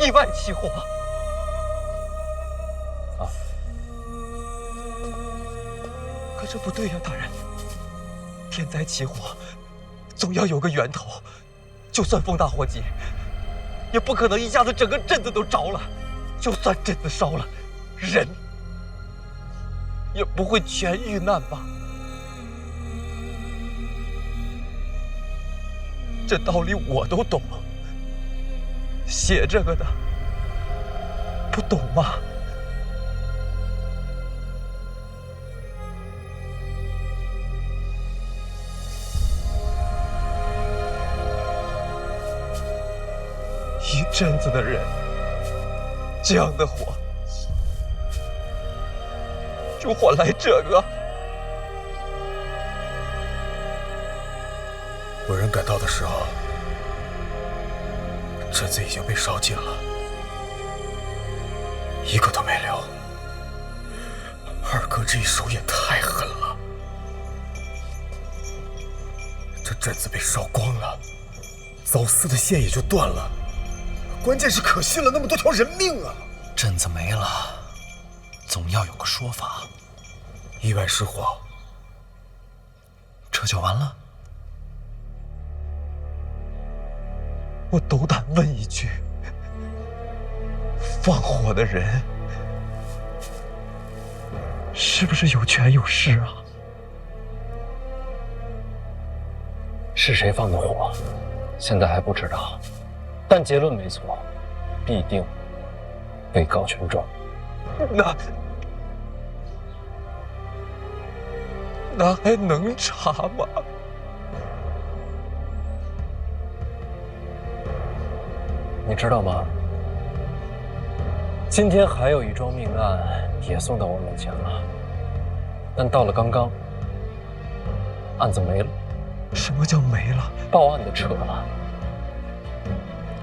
意外起火。啊！可这不对呀，大人。天灾起火，总要有个源头。就算风大火急，也不可能一下子整个镇子都着了。就算镇子烧了，人也不会全遇难吧？这道理我都懂，写这个的不懂吗？一镇子的人，这样的火，就换来这个。我人赶到的时候，镇子已经被烧尽了，一个都没留。二哥这一手也太狠了，这镇子被烧光了，走私的线也就断了，关键是可惜了那么多条人命啊！镇子没了，总要有个说法。意外失火，这就完了？我斗胆问一句：放火的人是不是有权有势啊？是谁放的火，现在还不知道，但结论没错，必定被告全状。那还能查吗？你知道吗？今天还有一桩命案也送到我面前了，但到了刚刚，案子没了。什么叫没了？报案的撤了。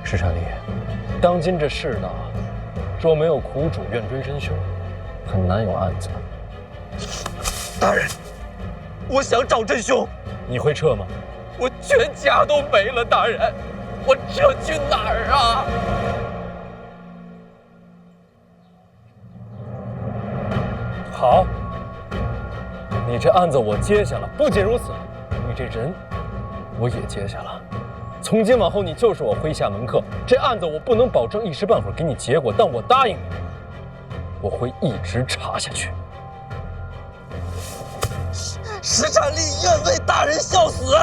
石善利，当今这世道，若没有苦主愿追真凶，很难有案子。大人，我想找真凶。你会撤吗？我全家都没了，大人，我撤去哪儿啊？好，你这案子我接下了。不仅如此，你这人我也接下了。从今往后，你就是我麾下门客。这案子我不能保证一时半会儿给你结果，但我答应你，我会一直查下去。石善利愿为大人效死。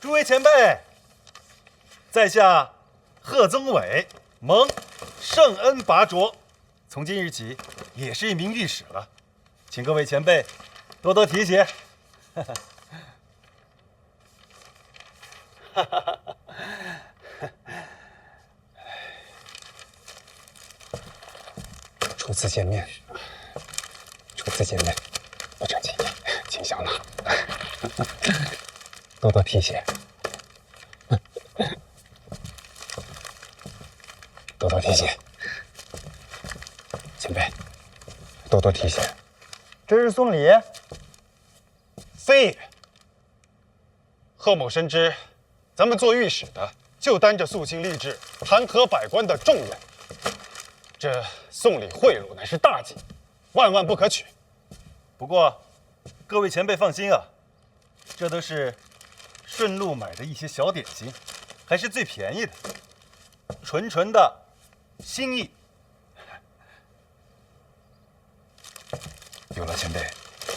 诸位前辈，在下贺宗伟蒙圣恩拔擢，从今日起也是一名御史了，请各位前辈多多提携。初次见面，不成敬意，请笑纳，多多提携。多多提携，前辈，多多提携。这是送礼？非也。贺某深知，咱们做御史的就担着肃清吏治、弹劾百官的重任，这送礼贿赂乃是大忌，万万不可取。不过，各位前辈放心啊，这都是顺路买的一些小点心，还是最便宜的，纯的心意。有劳前辈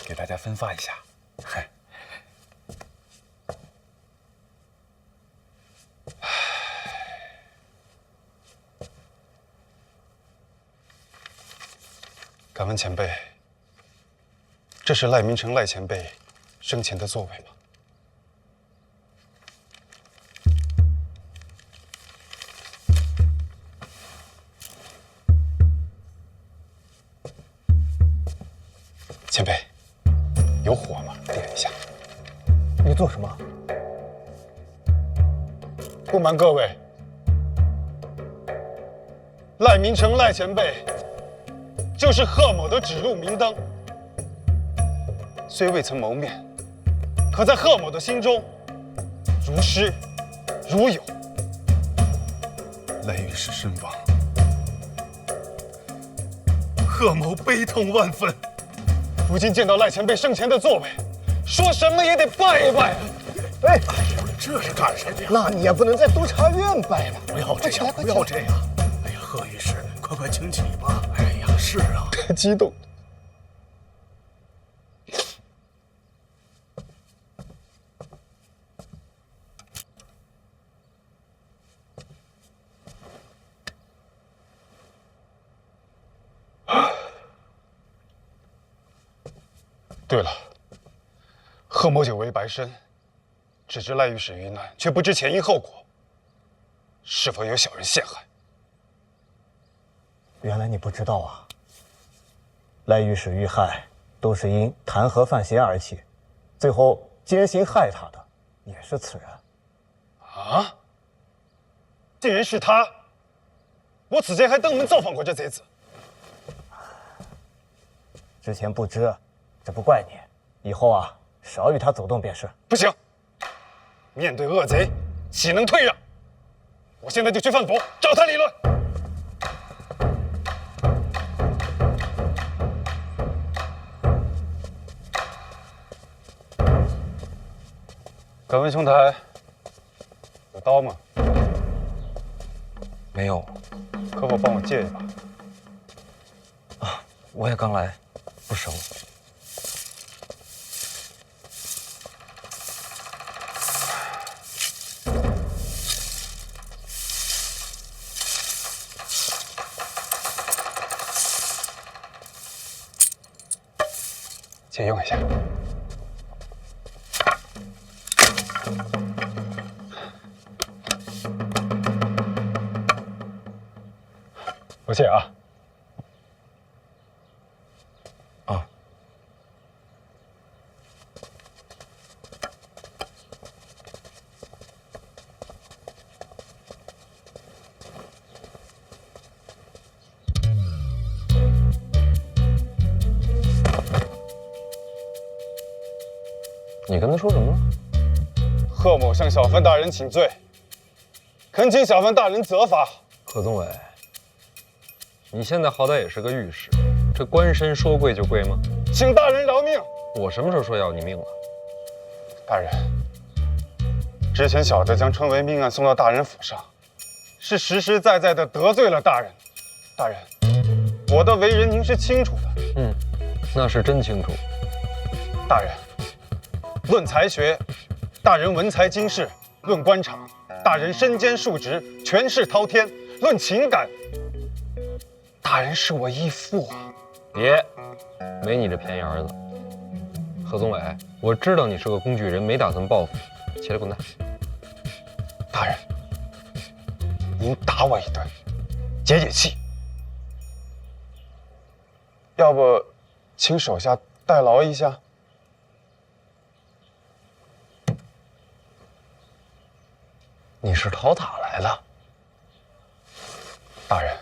给大家分发一下。敢问前辈，这是赖明成赖前辈生前的座位吗？前辈，有火吗？点一下。你做什么？不瞒各位，赖明成赖前辈就是贺某的指路明灯。虽未曾谋面，可在贺某的心中，如师如友。赖御史身亡，贺某悲痛万分。如今见到赖前辈生前的座位，说什么也得拜一拜。哎，这是干什么呀？那你也不能在督察院拜了。不要这样，不要这样！哎呀，贺御史，快请起吧！哎呀，是啊，太激动了。对了，贺某久为白身，只知赖御史遇难，却不知前因后果，是否有小人陷害？原来你不知道啊！赖御史遇害都是因弹劾范闲而起，最后奸行害他的也是此人。啊！竟然是他！我此前还登门造访过这贼子。之前不知，这不怪你。以后啊，少与他走动便是。不行，面对恶贼，岂能退让？我现在就去范府找他理论。敢问兄台，有刀吗？没有。可否帮我借一把？啊，我也刚来，不熟。借用一下。不谢啊。啊。你跟他说什么了？贺某向小范大人请罪，恳请小范大人责罚。贺宗伟，你现在好歹也是个御史，这官绅说跪就跪吗？请大人饶命！我什么时候说要你命了？大人，之前小的将春为命案送到大人府上，是实实在在的得罪了大人。大人，我的为人您是清楚的。嗯，那是真清楚。大人，论才学，大人文才经世；论官场，大人身兼数职，权势滔天；论情感，大人是我义父啊！别，没你这偏眼儿子。贺宗伟，我知道你是个工具人，没打算报复，起来滚蛋！大人，您打我一顿，解解气。要不，请手下代劳一下。你是讨打来的？大人，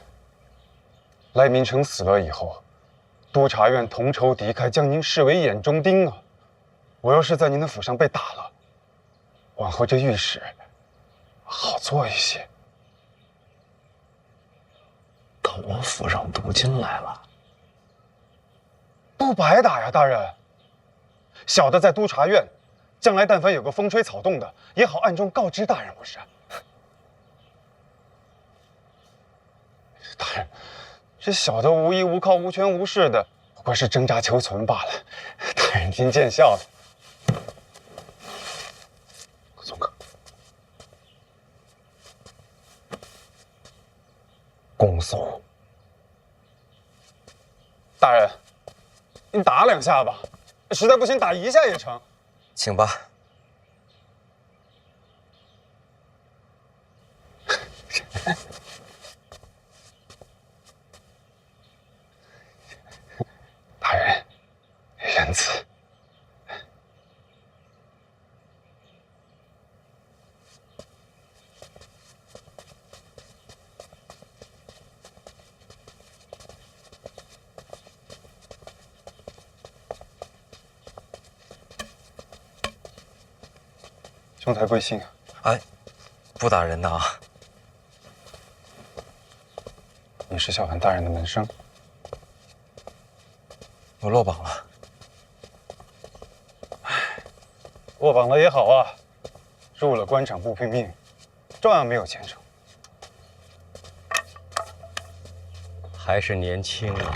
赖明成死了以后，督察院同仇敌忾，将您视为眼中钉啊！我要是在您的府上被打了，往后这御史好做一些。到我府上镀金来了，不白打呀，大人。小的在督察院，将来但凡有个风吹草动的，也好暗中告知大人，不是？大人，这小的无依无靠、无权无势的，不过是挣扎求存罢了。大人您见笑了。宗哥，恭送。大人，您打2下吧，实在不行打1下也成。请吧。大人，仁慈。兄台贵姓啊？哎，不打人的啊。你是小范大人的门生？我落榜了。落榜了也好啊，入了官场不拼命，照样没有前程。还是年轻啊！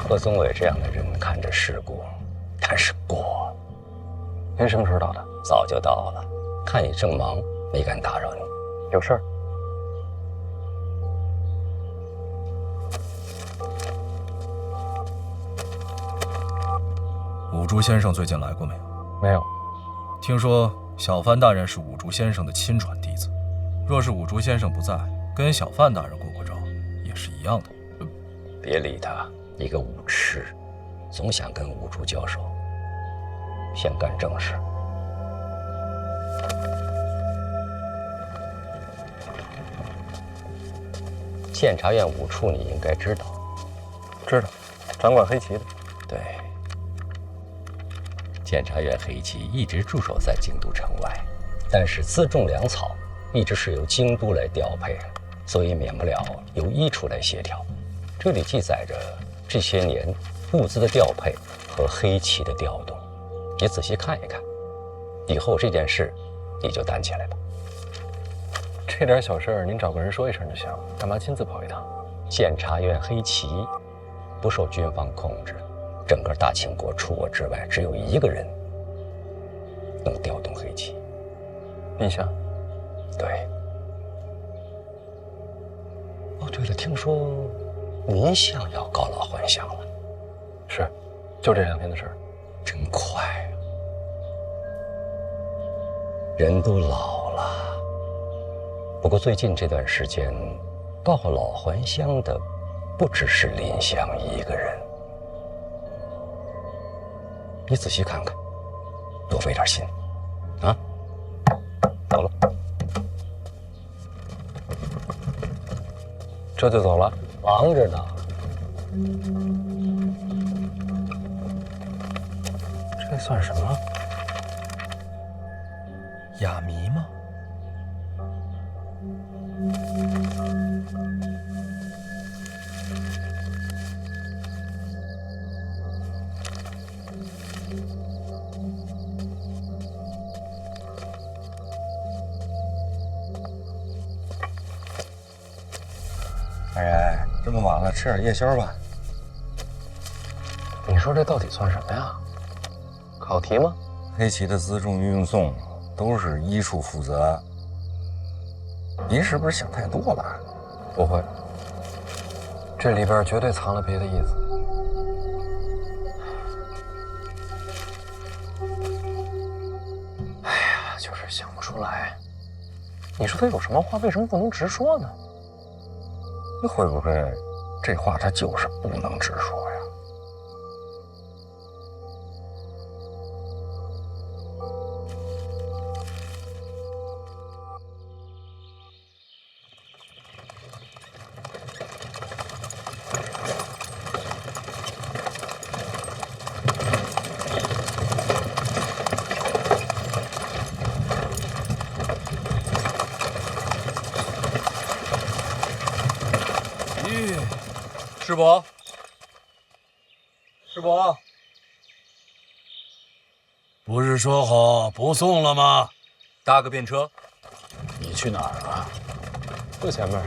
贺宗伟这样的人看着世故，但是过。您什么时候到的？早就到了，看你正忙，没敢打扰你。有事儿？五竹先生最近来过没有？没有。听说小范大人是五竹先生的亲传弟子，若是五竹先生不在，跟小范大人过过招，也是一样的。别理他，一个武痴，总想跟五竹交手。先干正事。监察院五处你应该知道。知道，掌管黑旗的。对。监察院黑旗一直驻守在京都城外，但是辎重粮草一直是由京都来调配，所以免不了由一处来协调。这里记载着这些年物资的调配和黑旗的调动，你仔细看一看，以后这件事你就担起来吧。这点小事儿您找个人说一声就行，干嘛亲自跑一趟？监察院黑旗不受军方控制，整个大清国除我之外，只有一个人能调动黑旗。陛下。对。哦，对了，听说您相要告老还乡了？是，就这2天的事儿。真快啊！人都老了。不过最近这段时间，告老还乡的不只是林香一个人。你仔细看看，多费点心，啊！走了。这就走了？忙着呢。这算什么？哑谜吗？大人，这么晚了，吃点夜宵吧。你说这到底算什么呀？考题吗？黑旗的辎重运送都是一处负责。您是不是想太多了？不会，这里边绝对藏了别的意思。哎呀，就是想不出来。你说他有什么话，为什么不能直说呢？会不会这话他就是不能直说呀？师伯，师伯，不是说好不送了吗？搭个便车。你去哪儿啊？就前面。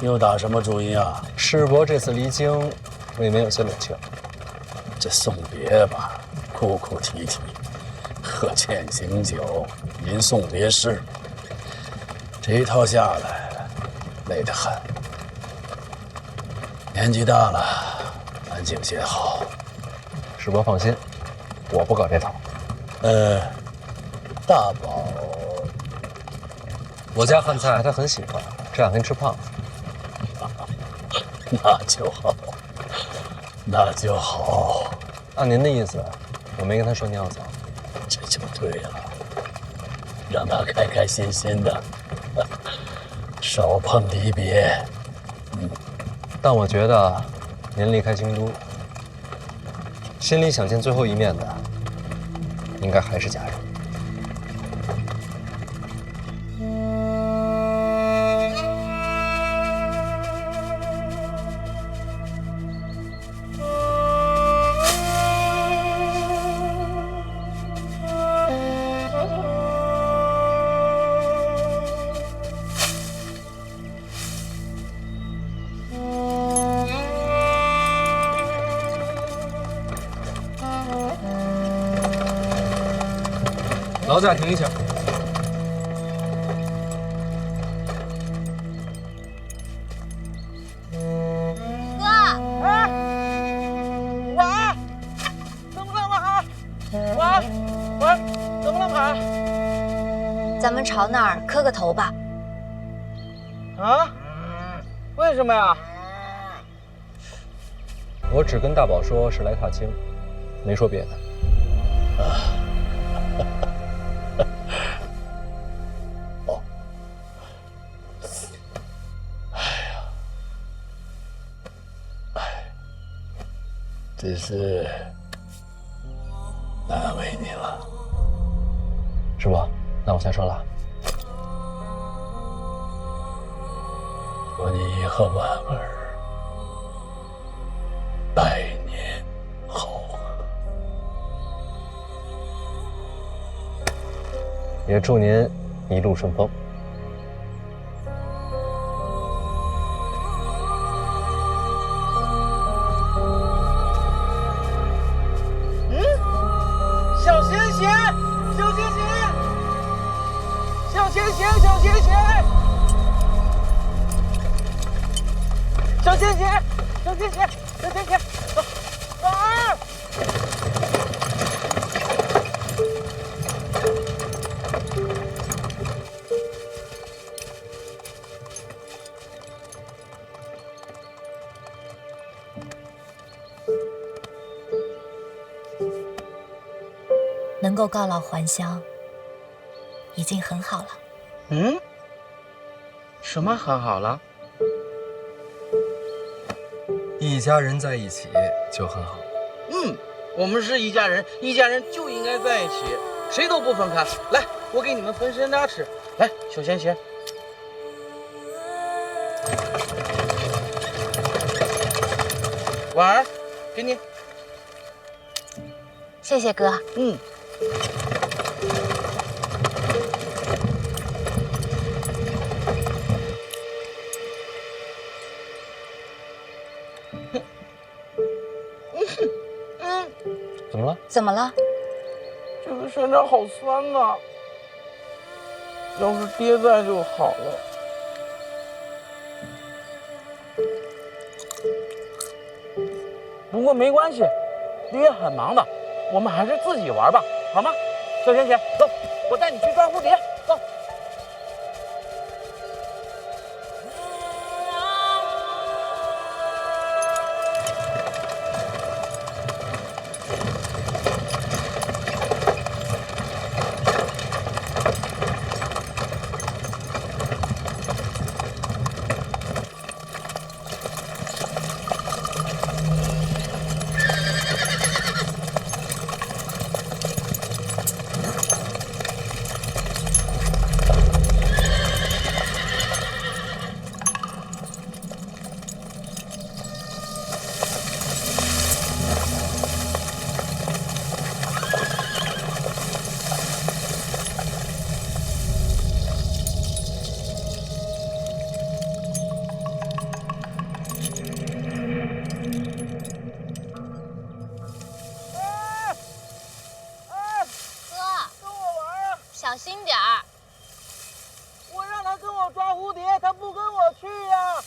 又打什么主意啊？师伯这次离京，未免有些冷清。这送别吧，哭哭啼啼，喝践行酒，吟送别诗，这一套下来，累得很。年纪大了，安静些好。师伯放心，我不搞这套。大宝，我家饭菜他很喜欢，这2天吃胖了。那就好，那就好。按您的意思，我没跟他说你要走，这就对了。让他开开心心的，少碰离别。但我觉得，您离开京都，心里想见最后一面的，应该还是家人。劳驾停一下。哥，哎，晚，怎么了晚？晚，怎么了晚？咱们朝那儿磕个头吧。啊？为什么呀？我只跟大宝说是来踏青，没说别的。只是难为你了。师傅，那我下车了。祝你和婉儿百年好合。也祝您一路顺风。小贤贤，小贤贤，小贤贤，小贤贤，小贤贤，小贤贤，小贤贤，婉儿。能够告老还乡，已经很好了。嗯？什么很好了？一家人在一起就很好。我们是一家人，一家人就应该在一起，谁都不分开。来，我给你们分山楂吃。来，小贤贤。婉儿，给你。谢谢哥。怎么了？怎么了？这个山楂好酸呐，要是爹在就好了。不过没关系，爹很忙的，我们还是自己玩吧，好吗？小贤贤，走，我带你去抓蝴蝶，走。小心点儿！我让他跟我抓蝴蝶，他不跟我去呀！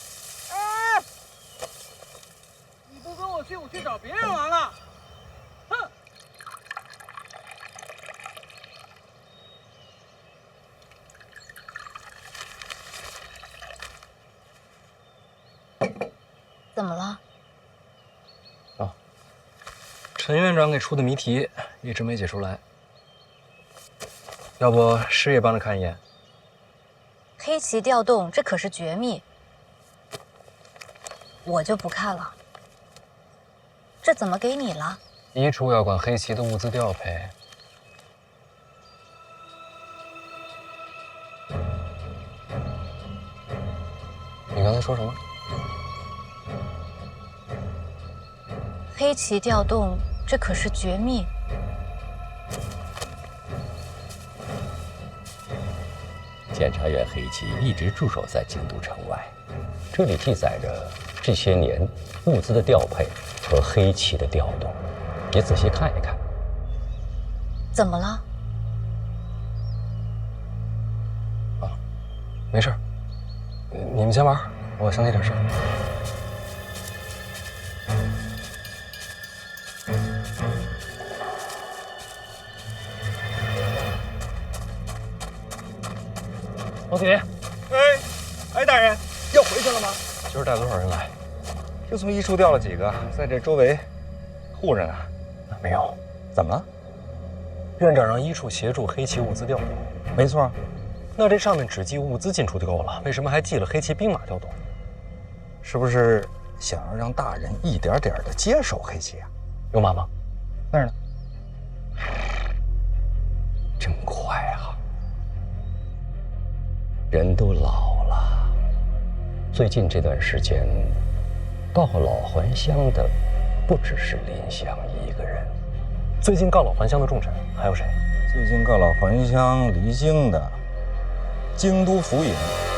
哎，你不跟我去，我去找别人玩了。哼！怎么了？陈院长给出的谜题一直没解出来。要不师爷帮着看一眼？黑旗调动，这可是绝密，我就不看了。这怎么给你了？遗嘱要管黑旗的物资调配。你刚才说什么？黑旗调动，这可是绝密。检察院黑旗一直驻守在京都城外，这里记载着这些年物资的调配和黑旗的调动，你仔细看一看。怎么了？没事，你们先玩，我想起点事。老铁，哎，大人要回去了吗？今儿带多少人来？就从一处调了几个，在这周围护着呢。没有，怎么了？院长让一处协助黑旗物资调动。没错。那这上面只记物资进出就够了，为什么还记了黑旗兵马调动？是不是想要让大人一点点的接手黑旗啊？有马吗？那儿呢。真快啊！人都老了，最近这段时间，告老还乡的不只是林香一个人。最近告老还乡的重臣还有谁？最近告老还乡离京的，京都府尹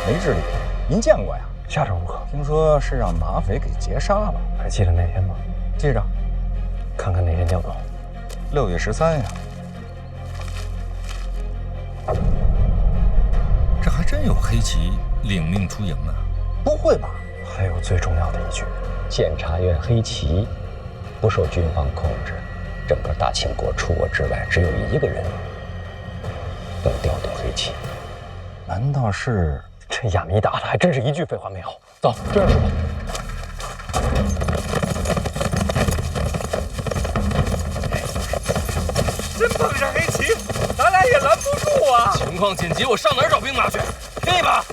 梅志礼，您见过呀？下场如何？听说是让马匪给劫杀了。还记得那天吗？记着。看看哪天调动。6月13呀。这还真有黑旗领命出营呢。不会吧？还有最重要的一句，监察院黑旗不受军方控制，整个大清国除我之外，只有一个人能调动黑旗。难道是这哑谜打的还真是一句废话没有？走，这样说吧。真碰上黑旗，咱俩也拦不住啊！情况紧急，我上哪儿找兵马去？拼一把！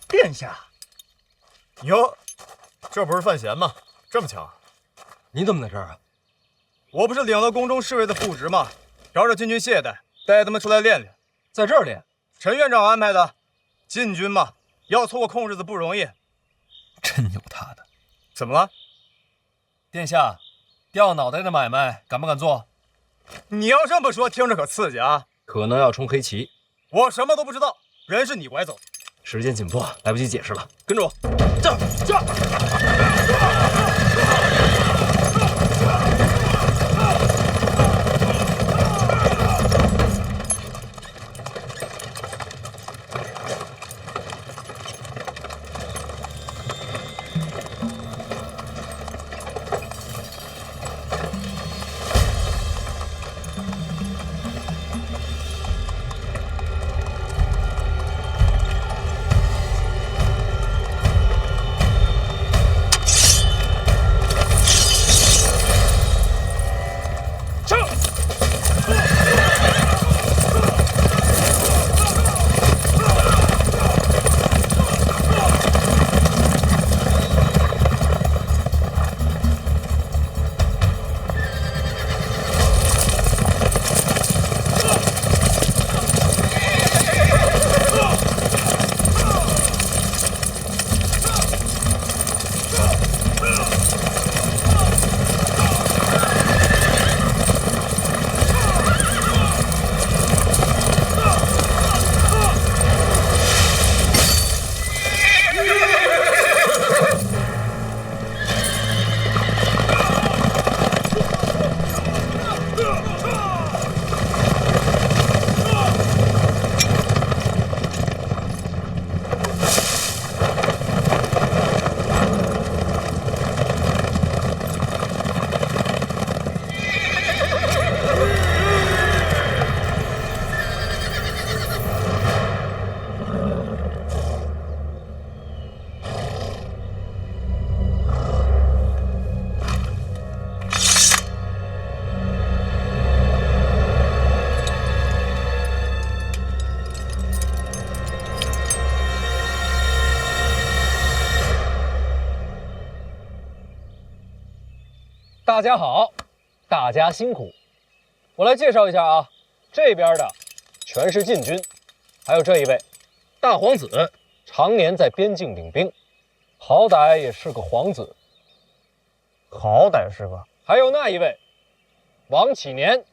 殿下，哟，这不是范闲吗？这么巧，你怎么在这儿啊？我不是领了宫中侍卫的副职吗？饶着禁军懈怠，带他们出来练练。在这儿练？陈院长安排的。禁军嘛，要凑个空日子不容易。真有他的。怎么了？殿下，掉脑袋的买卖敢不敢做？你要这么说，听着可刺激啊！可能要冲黑旗。我什么都不知道，人是你拐走。时间紧迫，来不及解释了。跟着我，这。大家好，大家辛苦。我来介绍一下啊，这边的全是禁军，还有这一位大皇子，常年在边境领兵，好歹也是个皇子。好歹是个。还有那一位王启年。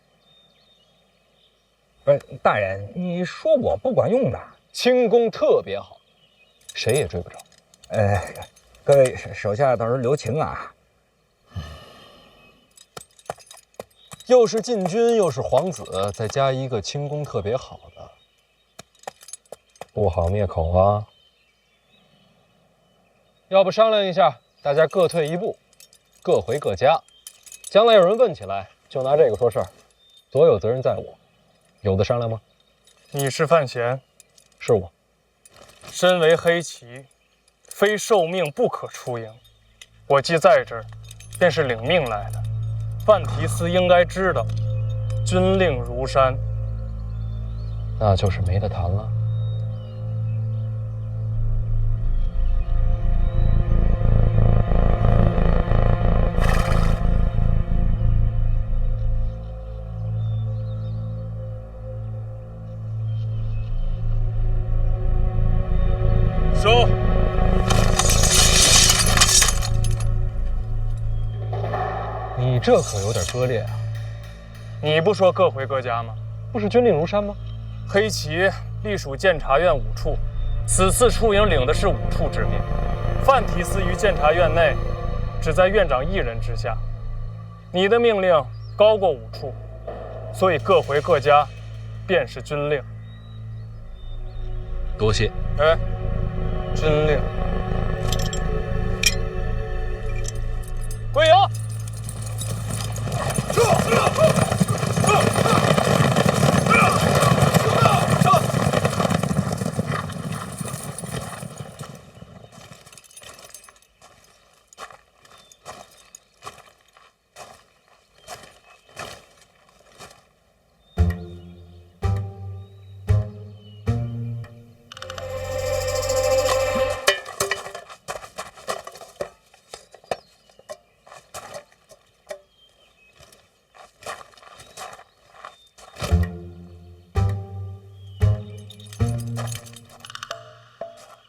不是大人，你说我不管用的，轻功特别好，谁也追不着。各位手下到时候留情啊。又是禁军，又是皇子，再加一个轻功特别好的，不好灭口啊！要不商量一下，大家各退一步，各回各家。将来有人问起来，就拿这个说事儿，所有责任在我。有的商量吗？你是范闲？是我。身为黑旗，非受命不可出营。我既在这儿，便是领命来的。范提斯应该知道，军令如山。那就是没得谈了。收。你这可有点割裂啊！你不说各回各家吗？不是军令如山吗？黑旗隶属监察院5处，此次出营领的是5处之命。范提斯于监察院内，只在院长一人之下。你的命令高过5处，所以各回各家，便是军令。多谢。哎，军令。归营。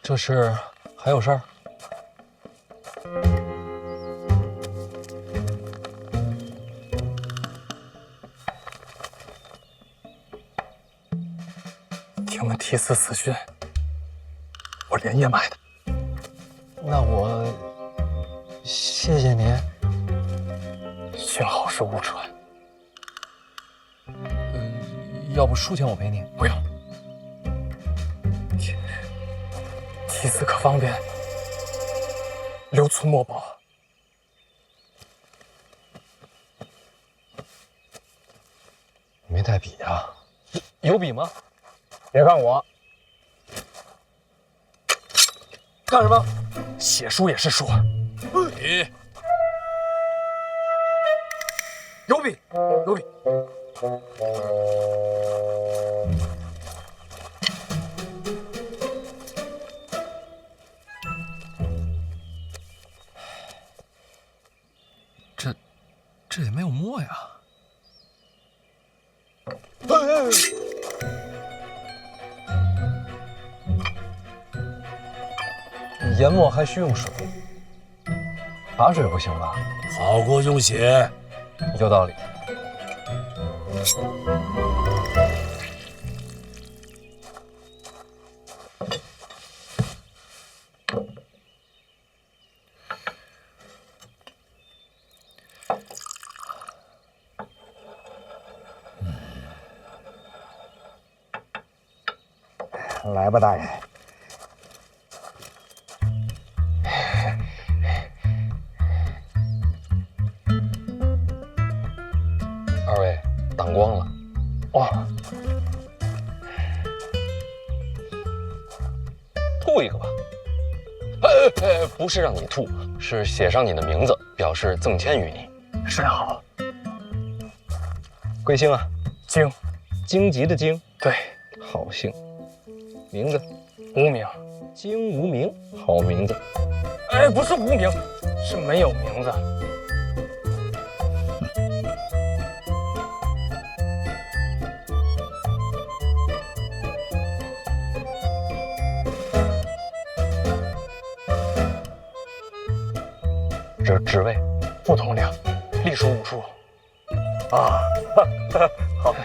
这是还有事儿？听闻提斯死讯，我连夜买的。那我谢谢您。幸好是误传。要不输钱我赔你？不用。提斯可方便留存墨宝。没带笔啊？有笔吗？别看我，干什么？写书也是书。笔，有笔，有笔。这也没有墨呀。研墨还需用水，茶水不行吧？好过用血。有道理。来吧，大人。二位挡光了。哦，吐一个吧。不是让你吐，是写上你的名字，表示赠签于你。甚好。贵姓啊？荆，荆棘的荆。对，好姓。名字？无名。荆无名，好名字。哎，不是无名，是没有名字。这职位？副统领，隶属5处。啊，好，好。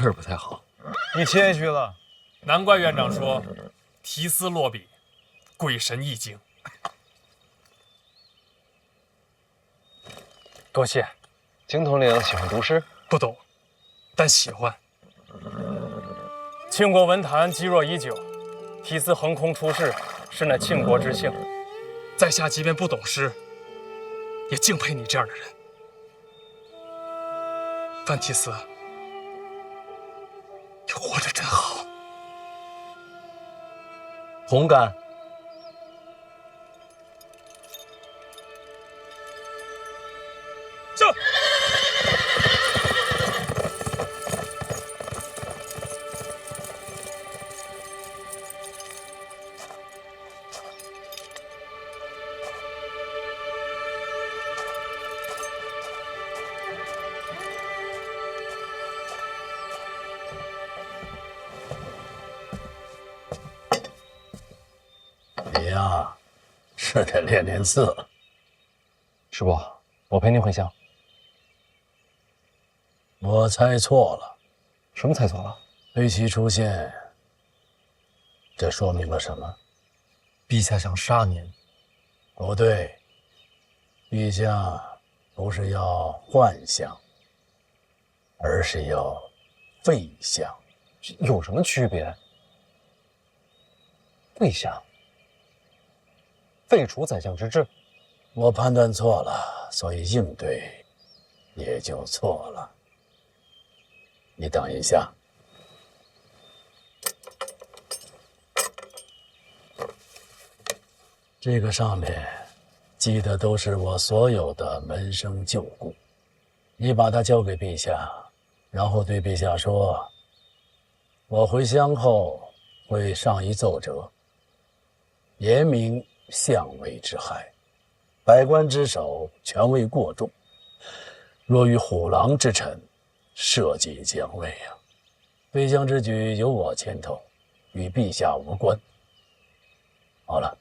气儿不太好。你谦虚了。难怪院长说提丝落笔，鬼神一惊。多谢。金统领喜欢读诗？不懂，但喜欢。庆国文坛积弱已久，提丝横空出世，是那庆国之幸。在下即便不懂诗，也敬佩你这样的人。范提丝，你活得真好。红干。这。你呀，是得练练字了。师伯，我陪您回乡。我猜错了。什么猜错了？黑旗出现，这说明了什么？陛下想杀您。不对，陛下不是要幻象，而是要废相。有什么区别？废相。废除宰相之制，我判断错了，所以应对也就错了。你等一下，这个上面记的都是我所有的门生旧故，你把它交给陛下，然后对陛下说，我回乡后会上一奏折，严明相位之害，百官之首，权位过重，若与虎狼之臣，社稷将危啊！废相之举由我牵头，与陛下无关。好了，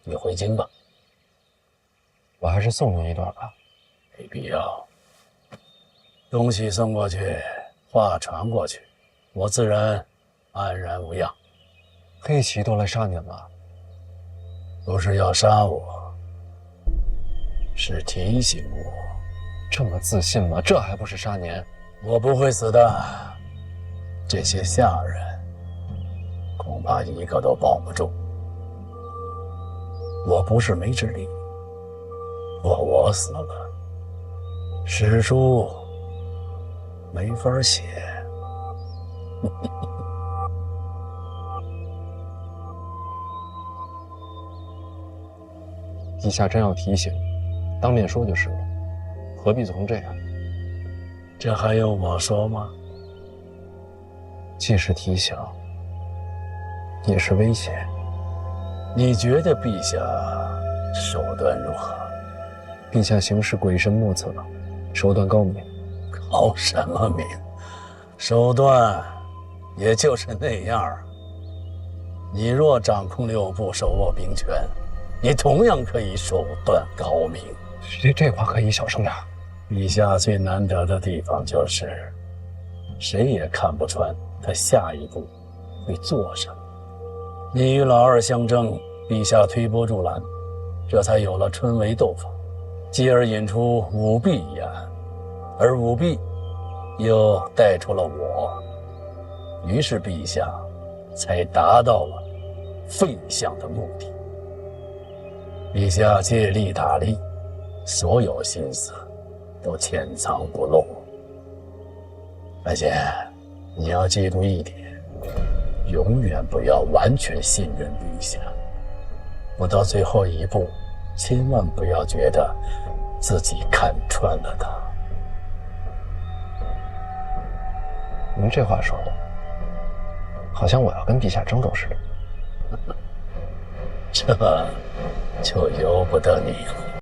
你回京吧。我还是送您一段吧。没必要。东西送过去，话传过去，我自然安然无恙。黑旗都来杀您了。不是要杀我，是提醒我。这么自信吗？这还不是杀您？我不会死的。这些下人恐怕一个都保不住。我不是没智力，我死了，史书没法写。陛下真要提醒，当面说就是了，何必总这样？这还用我说吗？既是提醒，也是威胁。你觉得陛下手段如何？陛下行事鬼神莫测，手段高明。高什么明？手段也就是那样。你若掌控六部，手握兵权，你同样可以手段高明。这话可以小声点。陛下最难得的地方就是，谁也看不穿他下一步会做什么。你与老二相争，陛下推波助澜，这才有了春闱斗法，继而引出舞弊一案，而舞弊又带出了我，于是陛下才达到了废相的目的。陛下借力打力，所有心思都潜藏不露。而且你要记住一点，永远不要完全信任陛下，不到最后一步，千万不要觉得自己看穿了他。您这话说的，好像我要跟陛下争斗似的。这就由不得你了。